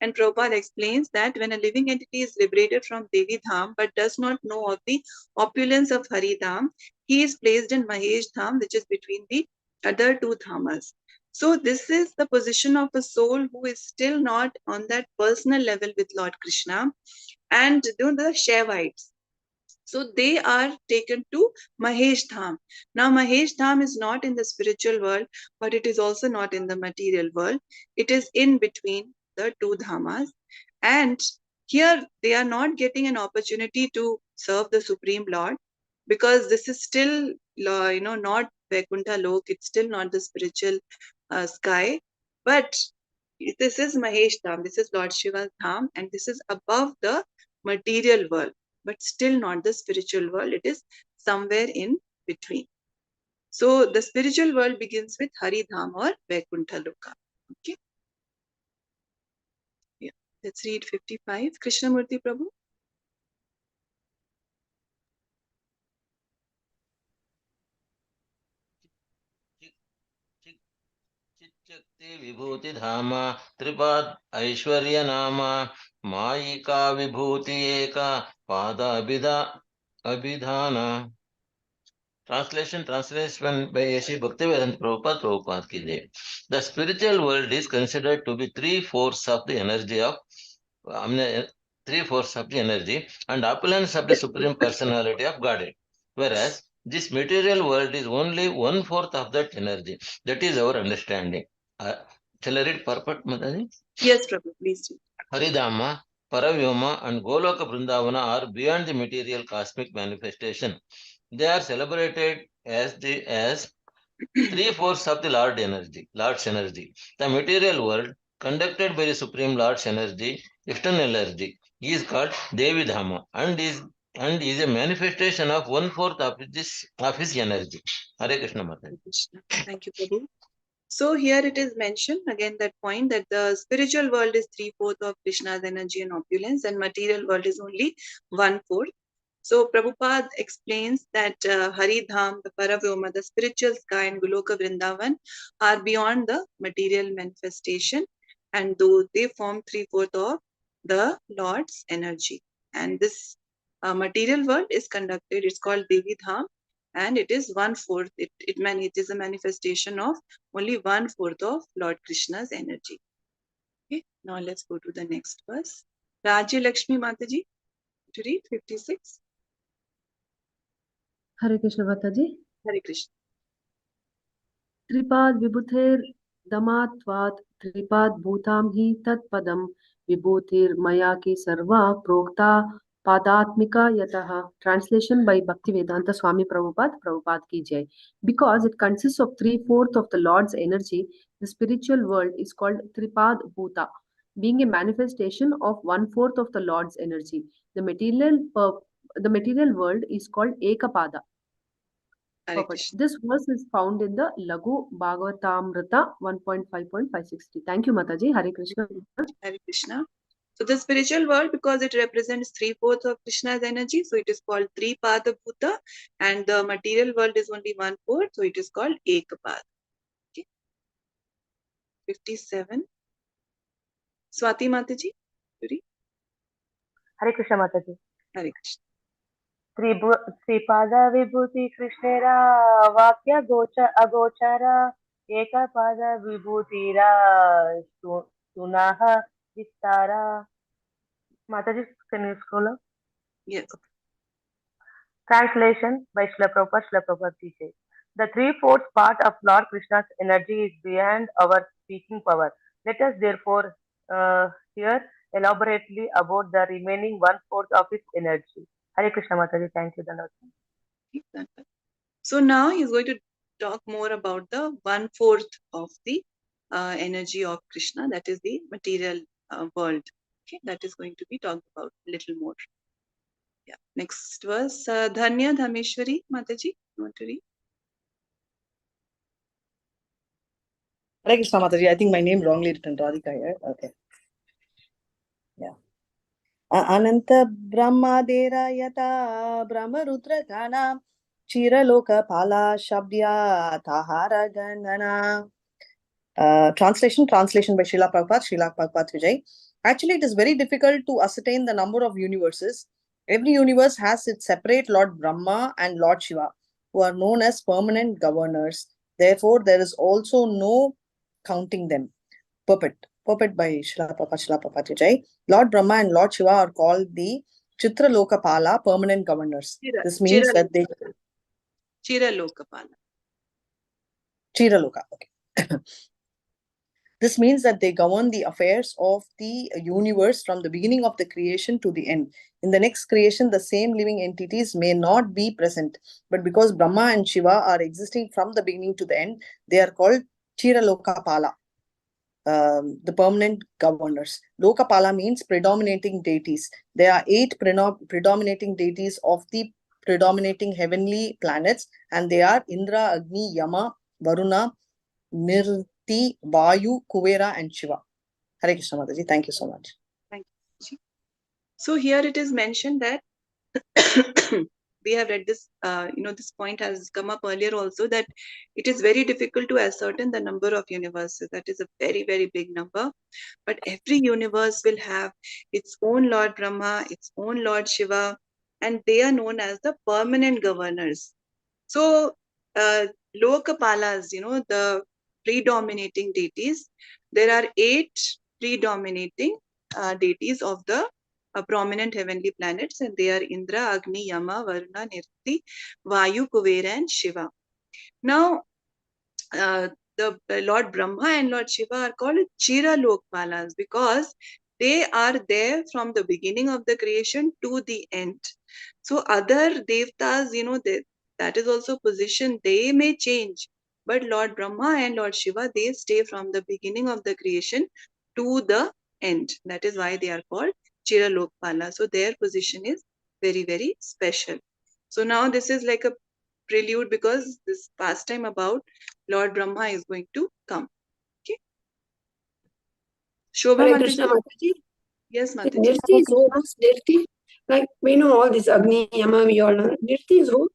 Speaker 1: And Prabhupada explains that when a living entity is liberated from Devi Dham but does not know of the opulence of Hari Dham, he is placed in Mahesh Dham, which is between the other two Dhamas. So this is the position of a soul who is still not on that personal level with Lord Krishna, and the Shaivites. So they are taken to Mahesh Dham. Now Mahesh Dham is not in the spiritual world, but it is also not in the material world. It is in between the two Dhamas. And here they are not getting an opportunity to serve the Supreme Lord, because this is still, not Vaikuntha Lok. It's still not the spiritual sky. But this is Mahesh Dham. This is Lord Shiva's Dham. And this is above the material world, but still not the spiritual world. It is somewhere in between. So the spiritual world begins with Hari Dham or Vaikuntha Loka. Okay. Yeah. Let's read 55. Krishnamurti Prabhu.
Speaker 4: चिच्चक्ति विभूति धाम त्रिपाद ऐश्वर्य नाम मायिका विभूति एका पाद अभिधान. Translation by A.C. Bhaktivedanta Prabhupada ki jai. The spiritual world is considered to be three-fourths of the energy of three-fourths of the energy and opulence of the Supreme Personality of Godhead. Whereas this material world is only one-fourth of that energy. That is our understanding. Shall I read purport, Mataji?
Speaker 1: Yes, Prabhu, please read.
Speaker 4: Haridama, Paravyoma, and Goloka Vrindavana are beyond the material cosmic manifestation. They are celebrated as three-fourths of the Lord's energy. The material world, conducted by the Supreme Lord's energy, external energy, is called Devi Dhama and is a manifestation of one-fourth of his energy. Hare Krishna Mataji.
Speaker 1: Thank you, Prabhu. So here it is mentioned again that point that the spiritual world is three-fourths of Krishna's energy and opulence, and material world is only one-fourth. So Prabhupada explains that Hari Dham, the Paravyoma, the spiritual sky, and Goloka Vrindavan are beyond the material manifestation, and though they form three-fourths of the Lord's energy. And this material world is conducted, it's called Devi Dham, and it is one-fourth. It is a manifestation of only one-fourth of Lord Krishna's energy. Okay, now let's go to the next verse. Rajya Lakshmi Mataji, to read 56.
Speaker 10: Hare Krishna Mataji.
Speaker 1: Hare Krishna.
Speaker 10: Tripad vibhutir damatvat tripad bhutam hi tatpadam vibhutir maya ki sarva prokta padatmika yataha. Translation by Bhaktivedanta Swami Prabhupada ki jai. Because it consists of three-fourths of the Lord's energy, the spiritual world is called Tripad Bhuta, being a manifestation of one-fourth of the Lord's energy. The material world is called Ekapada. This verse is found in the Lagu Bhagavatamrita 1.5.560. Thank you, Mataji. Hare Krishna.
Speaker 1: Hare Krishna. So the spiritual world, because it represents three-fourths of Krishna's energy, so it is called Tripada Bhuta, and the material world is only one-fourth, so it is called Ekapada. Okay. 57. Swati Mataji, read.
Speaker 11: Hare Krishna Mataji.
Speaker 1: Hare Krishna.
Speaker 11: त्रिपाद विभूति कृष्णेरा वाक्य अगोचर एकपाद विभूतिरा सुनः Vistara. Mataji, can you scroll up?
Speaker 1: Yes.
Speaker 11: Translation by Srila Prabhupada ki jai. The three-fourths part of Lord Krishna's energy is beyond our speaking power. Let us therefore hear elaborately about the remaining one-fourth of his energy. Hare Krishna Mataji, thank you, Dhanavati.
Speaker 1: So now he's going to talk more about the one-fourth of the energy of Krishna, that is the material world. Okay, that is going to be talked about a little more. Yeah. Next verse, Dhanya Dhameshwari Mataji, you want to read?
Speaker 12: Hare Krishna Mataji, I think my name wrongly written, Radhika here. Okay. Yeah. Ananta Brahmadera Yata Brahmarudra Gana Chiraloka Pala Shabdya Tahara Gandana. Translation by Srila Prabhupada Vijay. Actually, it is very difficult to ascertain the number of universes. Every universe has its separate Lord Brahma and Lord Shiva, who are known as permanent governors. Therefore, there is also no counting them. Puppet by Srila Prabhupada Vijay. Lord Brahma and Lord Shiva are called the Chitralokapala, permanent governors. This means that they...
Speaker 1: Chiralokapala.
Speaker 12: Chiraloka, okay. This means that they govern the affairs of the universe from the beginning of the creation to the end. In the next creation, the same living entities may not be present, but because Brahma and Shiva are existing from the beginning to the end, they are called Chiralokapala, the permanent governors. Lokapala means predominating deities. There are 8 predominating deities of the predominating heavenly planets, and they are Indra, Agni, Yama, Varuna, Vayu, Kuvera, and Shiva. Hare Krishna Mataji. Thank you so much.
Speaker 1: Thank you. So here it is mentioned that we have read this, this point has come up earlier also, that it is very difficult to ascertain the number of universes. That is a very, very big number. But every universe will have its own Lord Brahma, its own Lord Shiva, and they are known as the permanent governors. So, Lokapalas, the predominating deities, there are 8 predominating deities of the prominent heavenly planets, and they are Indra, Agni, Yama, Varuna, Nirti, Vayu, Kuvera, and Shiva. Now, the Lord Brahma and Lord Shiva are called Chira Lokpalas because they are there from the beginning of the creation to the end. So other devtas, that is also position, they may change, but Lord Brahma and Lord Shiva, they stay from the beginning of the creation to the end. That is why they are called Chira Lokpala. So their position is very, very special. So now this is like a prelude because this pastime about Lord Brahma is going to come. Okay. Shobha
Speaker 5: Hare
Speaker 1: Mataji.
Speaker 5: Krishna Mataji.
Speaker 1: Yes, Mataji.
Speaker 5: Nirti is who? Nirti? Like we know all this Agni, Yama, we all know. Nirti is who?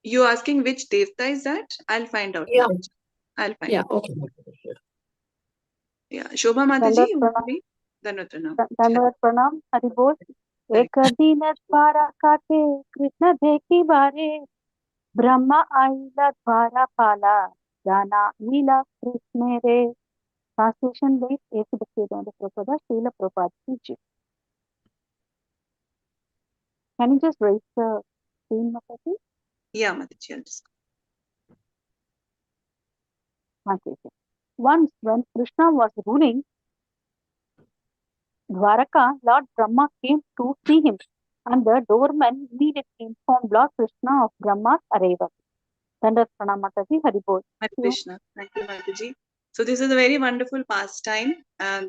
Speaker 1: You asking which devta is that? I'll find out.
Speaker 5: Yeah.
Speaker 1: Mataji. I'll find out.
Speaker 5: Okay.
Speaker 1: Yeah. Shobha Mataji, you want to read?
Speaker 13: Dandavat Pranam, Hari Bol. एक दिन द्वारा काटे कृष्ण देखी बारे ब्रह्मा आईला द्वारा पाला जाना लीला कृष्ण रे. Translation by A.C. Bhaktivedanta Prabhupada, Srila Prabhupada Ji. Can you just raise the screen, Mataji?
Speaker 1: Yeah, Mataji, I'll just.
Speaker 13: Translation. Once when Krishna was ruling Dwaraka, Lord Brahma came to see him, and the doorman immediately informed Lord Krishna of Brahma's arrival. Dandavat Pranam Mataji, Hari Bol.
Speaker 1: Hare Krishna. Thank you, Mataji. So this is a very wonderful pastime.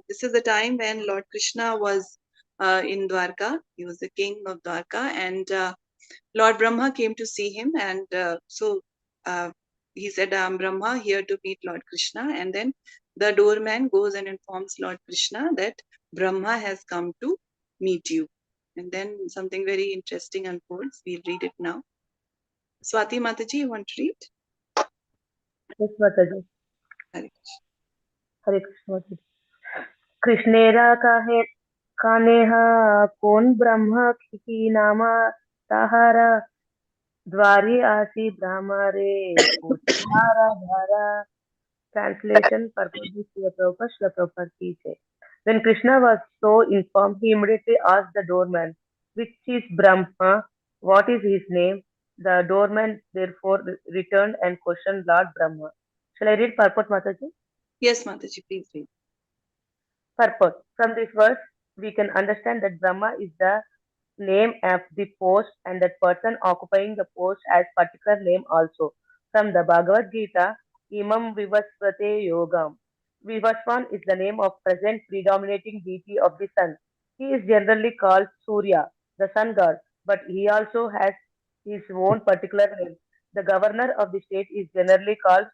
Speaker 1: This is the time when Lord Krishna was in Dwarka. He was the king of Dwarka, and Lord Brahma came to see him, and so he said, "I'm Brahma here to meet Lord Krishna." And then the doorman goes and informs Lord Krishna that Brahma has come to meet you. And then something very interesting unfolds. We'll read it now. Swati Mataji, you want to read?
Speaker 11: Yes, Mataji.
Speaker 1: Hare
Speaker 11: Hare Krishna Mataji. कृष्णेरा कानेह कौन ब्रह्म की नामा ताहारा द्वारी आसी ब्रह्म रे तुम्हारा धारा. Translation purpose Srila Prabhupada ki jai. When Krishna was so informed, he immediately asked the doorman, "Which is Brahma? What is his name?" The doorman therefore returned and questioned Lord Brahma. Shall I read purport, Mataji?
Speaker 1: Yes, Mataji, please read.
Speaker 11: Purport. From this verse, we can understand that Brahma is the name of the post and that person occupying the post has particular name also. From the Bhagavad Gita, Imam Vivasvate Yogam. Vivasvan is the name of present predominating deity of the sun. He is generally called Surya, the sun god, but he also has his own particular name. The governor of the state is generally called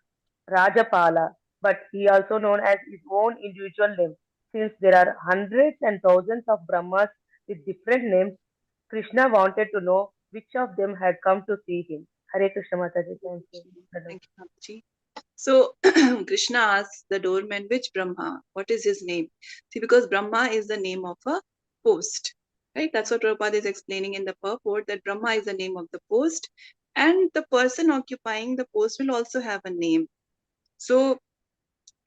Speaker 11: Rajapala, but he also known as his own individual name. Since there are hundreds and thousands of Brahmas with different names, Krishna wanted to know which of them had come to see him. Hare Krishna Mataji, thank you.
Speaker 1: Thank you, Mataji. So Krishna asks the doorman, which Brahma? What is his name? See, because Brahma is the name of a post, right? That's what Prabhupada is explaining in the purport, that Brahma is the name of the post, and the person occupying the post will also have a name. So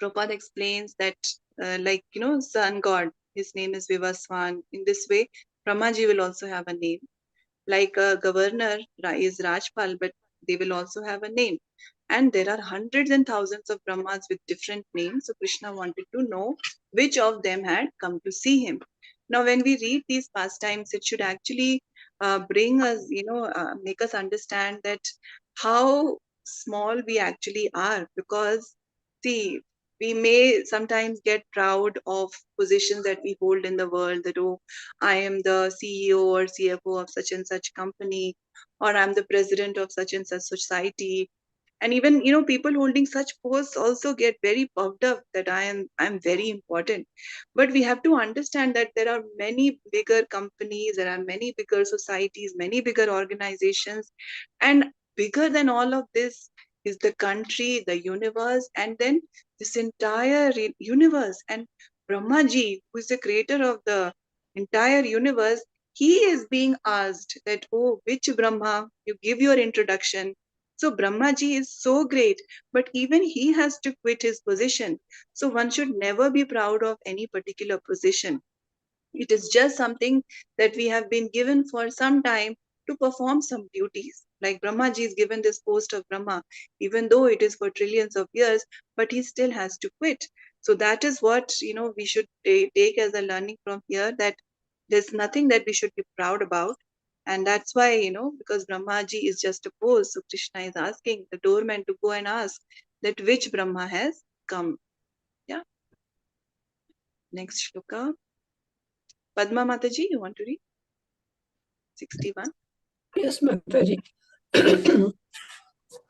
Speaker 1: Prabhupada explains that, sun god, his name is Vivaswan. In this way, Brahmaji will also have a name. Like a governor is Rajpal, but they will also have a name. And there are hundreds and thousands of Brahmas with different names. So Krishna wanted to know which of them had come to see him. Now, when we read these pastimes, it should actually bring us, make us understand that how small we actually are. Because, see, we may sometimes get proud of positions that we hold in the world, that, oh, I am the CEO or CFO of such and such company, or I'm the president of such and such society. And even, people holding such posts also get very puffed up that I'm very important. But we have to understand that there are many bigger companies, there are many bigger societies, many bigger organizations, and bigger than all of this is the country, the universe, and then this entire universe. And Brahmaji, who is the creator of the entire universe, he is being asked that, oh, which Brahma? You give your introduction. So Brahmaji is so great, but even he has to quit his position. So one should never be proud of any particular position. It is just something that we have been given for some time to perform some duties. Like Brahmaji is given this post of Brahma, even though it is for trillions of years, but he still has to quit. So that is what, we should take as a learning from here, that there's nothing that we should be proud about. And that's why, because Brahmaji is just a post, so Krishna is asking the doorman to go and ask that which Brahma has come. Yeah. Next shloka. Padma Mataji, you want to read? 61.
Speaker 5: Yes, Mataji.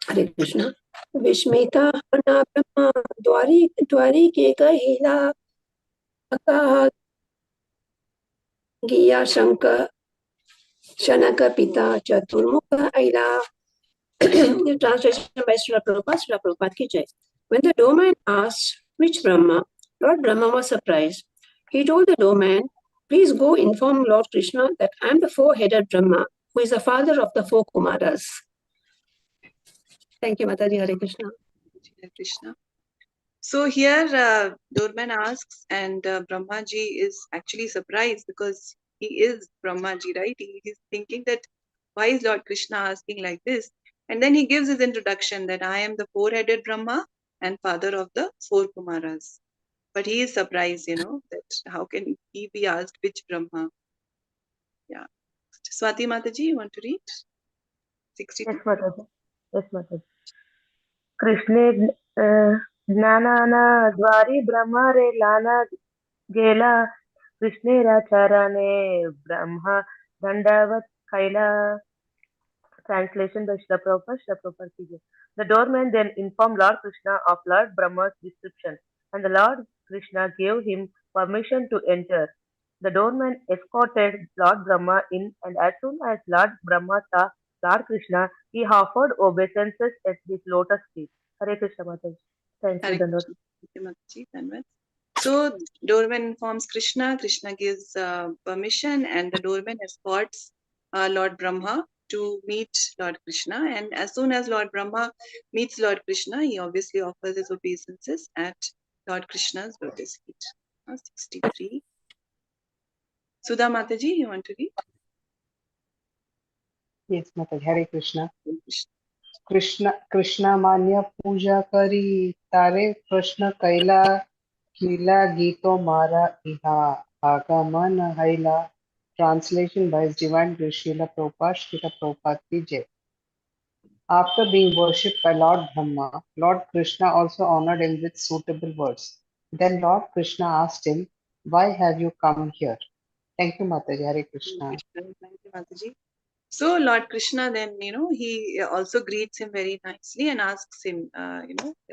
Speaker 5: Hare Krishna. Vishmita Hana Brahma Dwari ke kahila Akaha Giya Shankar Shanaka Pita Chaturmukha Aila. The translation by Srila Prabhupada, Srila Prabhupada ki jai. When the doorman asked which Brahma, Lord Brahma was surprised. He told the doorman, please go inform Lord Krishna that I am the four-headed Brahma, who is the father of the four Kumaras. Thank you, Mataji. Hare Krishna.
Speaker 1: Hare Krishna. So here doorman asks, and Brahmaji is actually surprised because he is Brahmaji, right? He is thinking that why is Lord Krishna asking like this? And then he gives his introduction that I am the four-headed Brahma and father of the four Kumaras. But he is surprised, that how can he be asked which Brahma? Yeah. Swati Mataji, you want to read? 62.
Speaker 11: Yes, Mataji. Yes, Mataji. कृष्णे ज्ञानाना द्वारी ब्रह्म रे लाना गेला कृष्णे राचाराने ब्रह्मा दंडवत कैला. Translation by Srila Prabhupada, Srila Prabhupada ki jai. The doorman then informed Lord Krishna of Lord Brahma's description, and the Lord Krishna gave him permission to enter. The doorman escorted Lord Brahma in, and as soon as Lord Brahma saw Lord Krishna, he offered obeisances at his lotus feet. Hare Krishna Mataji. Thank you,
Speaker 1: Hare
Speaker 11: Dandot.
Speaker 1: Krishna Mataji, Dhanwad. So doorman informs Krishna, Krishna gives permission, and the doorman escorts Lord Brahma to meet Lord Krishna. And as soon as Lord Brahma meets Lord Krishna, he obviously offers his obeisances at Lord Krishna's lotus feet. 63. Sudha Mataji, you want to read?
Speaker 3: Yes, Mataji. Hare Krishna. Krishna manya puja kari tare Krishna kaila kila gito mara iha agaman haila. Translation by His Divine Grace Srila Prabhupada ki Jai. After being worshipped by Lord Brahma, Lord Krishna also honored him with suitable words. Then Lord Krishna asked him, "Why have you come here?" Thank you, Mataji. Hare Krishna.
Speaker 1: Thank you, Mataji. So Lord Krishna then, he also greets him very nicely and asks him,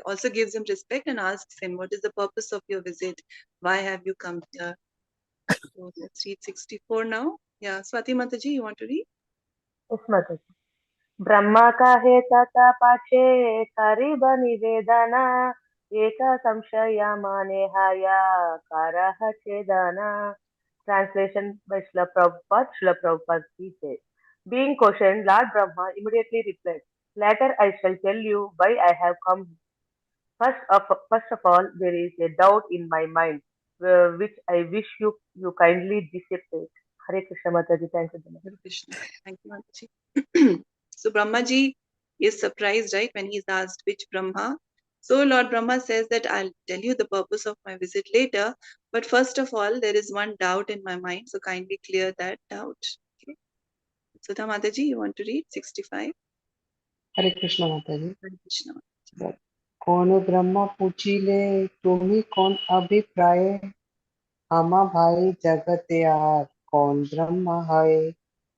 Speaker 1: also gives him respect and asks him, what is the purpose of your visit? Why have you come here? So let's read 64 now. Yeah, Swati Mataji, you want to read?
Speaker 11: Yes, Mataji. Brahma का है तथा पाचे करीब निवेदना एक संशय माने हया कारह छेदना. Translation by Srila Prabhupada ki Jai. Being questioned, Lord Brahma immediately replied, "Later I shall tell you why I have come. First of all, there is a doubt in my mind, which I wish you kindly dissipate." Hare Krishna Mataji, thank you.
Speaker 1: Hare Krishna. Thank you, Mataji. So Brahmaji is surprised, right, when he's asked which Brahma. So Lord Brahma says that I'll tell you the purpose of my visit later, but first of all, there is one doubt in my mind, so kindly clear that doubt. Okay. Sudha Mataji, you want to read 65?
Speaker 3: Hare Krishna Mataji.
Speaker 1: Hare Krishna.
Speaker 3: कौन ब्रह्मा पूछिले तुम्ही कौन अभिप्राय आमा भाई जगत यार कौन ब्रह्मा है.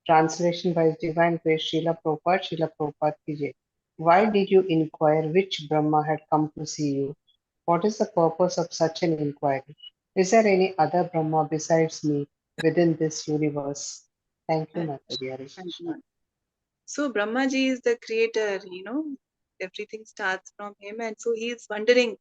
Speaker 3: Translation by His Divine Grace Srila Prabhupada ki Jai. Why did you inquire which Brahma had come to see you? What is the purpose of such an inquiry? Is there any other Brahma besides me within this universe? Thank you, Mataji. Hare Krishna.
Speaker 1: So Brahmaji is the creator, everything starts from him, and so he is wondering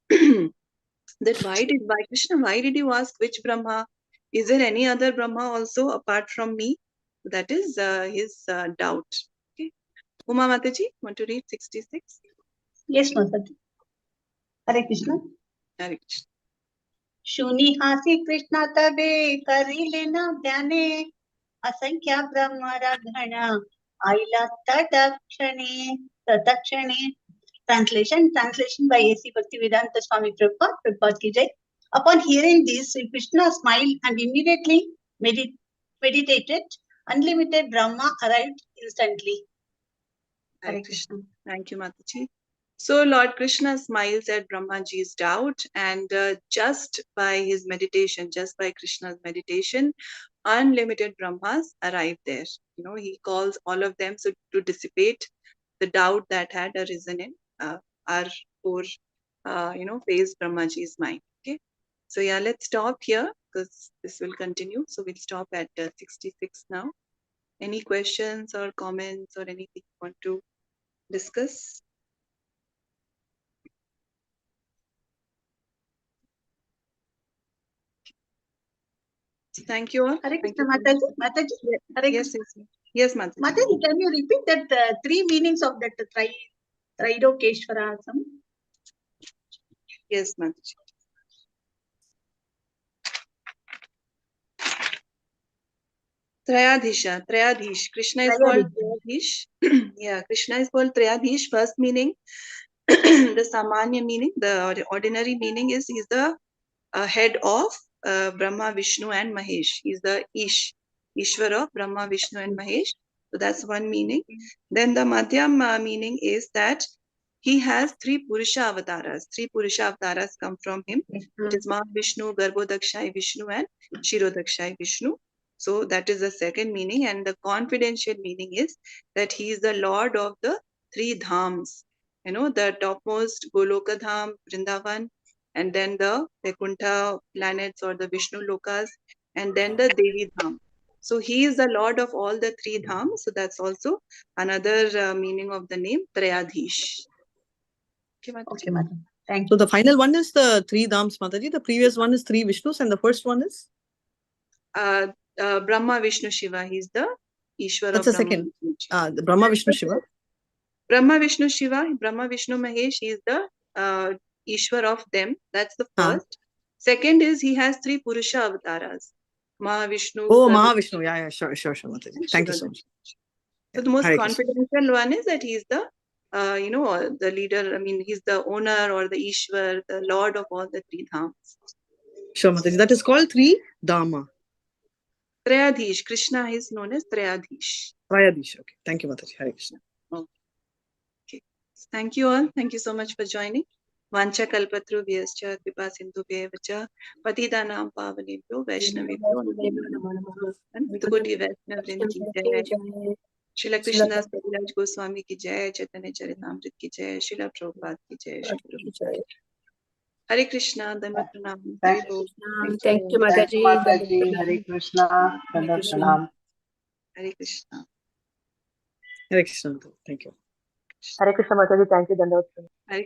Speaker 1: that why Krishna, why did you ask which Brahma? Is there any other Brahma also apart from me? That is his doubt. Okay. Uma Mataji, want to read 66?
Speaker 13: Yes, Mataji. Hare Krishna.
Speaker 1: Hare Krishna.
Speaker 13: शुनि हासी Krishna तबे करी लेना ध्याने असंख्या ब्रह्मरा घण आईला तत्क्षणे. Translation by A.C. Bhaktivedanta Swami Prabhupada ki Jai. Upon hearing this, Sri Krishna smiled and immediately meditated. Unlimited Brahma arrived instantly.
Speaker 1: Hare Krishna. Thank you, Mataji. So Lord Krishna smiles at Brahmaji's doubt, and just by his meditation, just by Krishna's meditation, unlimited Brahmas arrive there. He calls all of them so to dissipate the doubt that had arisen in our poor, phase Brahmaji's mind. Okay. So yeah, let's stop here because this will continue. So we'll stop at 66 now. Any questions or comments or anything you want to discuss? Thank you all.
Speaker 13: Hare
Speaker 1: Thank
Speaker 13: Krishna,
Speaker 1: you.
Speaker 13: Mataji.
Speaker 1: Yes,
Speaker 13: Hare
Speaker 1: yes,
Speaker 13: Krishna.
Speaker 1: yes, Mataji.
Speaker 13: Mataji, can you repeat that three meanings of that Traidokeshwarasam?
Speaker 1: Yes, Mataji. Trayadhish. Krishna is called Trayadhish. Yeah, Krishna is called Trayadhish. First meaning, the Samanya meaning, the ordinary meaning is he's the head of Brahma, Vishnu and Mahesh. He's the Ishwar of Brahma, Vishnu and Mahesh. So that's one meaning. Then the Madhyam meaning is that he has three Purusha avatars. Three Purusha avatars come from him. It is Mahavishnu, Garbhodakshai Vishnu and Shirodakshai Vishnu. So that is the second meaning. And the confidential meaning is that he is the Lord of the three dhams. The topmost Goloka Dham, Vrindavan, and then the Vaikuntha planets or the Vishnu Lokas, and then the Devi Dham. So he is the Lord of all the three dhams. So that's also another meaning of the name Trayadhish.
Speaker 12: Okay, madam. Thank you. So the final one is the three dhams, Mataji. The previous one is three Vishnus, and the first one is
Speaker 1: Brahma, Vishnu, Shiva. He's the Ishwar
Speaker 12: that's
Speaker 1: of
Speaker 12: the
Speaker 1: Brahma.
Speaker 12: second. The Brahma, Vishnu, Shiva.
Speaker 1: Brahma, Vishnu, Shiva. Brahma, Vishnu, Mahesh. He is the Ishwar of them. That's the first. Second is he has three Purusha avatars. Mahavishnu.
Speaker 12: Oh, Mahavishnu. Yeah, sure, Mataji. Thank you so much.
Speaker 1: So the most
Speaker 12: Hare Krishna.
Speaker 1: confidential one is that he is the, the leader. I mean, he's the owner or the Ishwar, the Lord of all the three dhams.
Speaker 12: Sure, Mataji. That is called three Dhamma.
Speaker 1: Trayadhish. Krishna is known as Trayadhish.
Speaker 12: Trayadhish. Okay. Thank you, Mataji. Hare Krishna.
Speaker 1: Okay. Thank you all. Thank you so much for joining. Vancha kalpatrubhyascha kripa sindhubhyeva patitanam pavanebhyo vaishnavebhyo Koti Vaishnav Vrind ki jai. Srila Krishna Kaviraj Goswami ki jai. Chaitanya Charitamrita ki jai. Srila Prabhupada ki jai. Shri Guru. Hare Krishna. Dandavat pranam. Hare Bol.
Speaker 5: Thank you,
Speaker 3: Thank you,
Speaker 5: Mataji.
Speaker 3: Mataji. Hare Krishna. Dandavat pranam.
Speaker 1: Hare Krishna.
Speaker 12: Hare Krishna. Thank you.
Speaker 11: Hare Krishna Mataji, thank you, Dandavat.
Speaker 1: Hare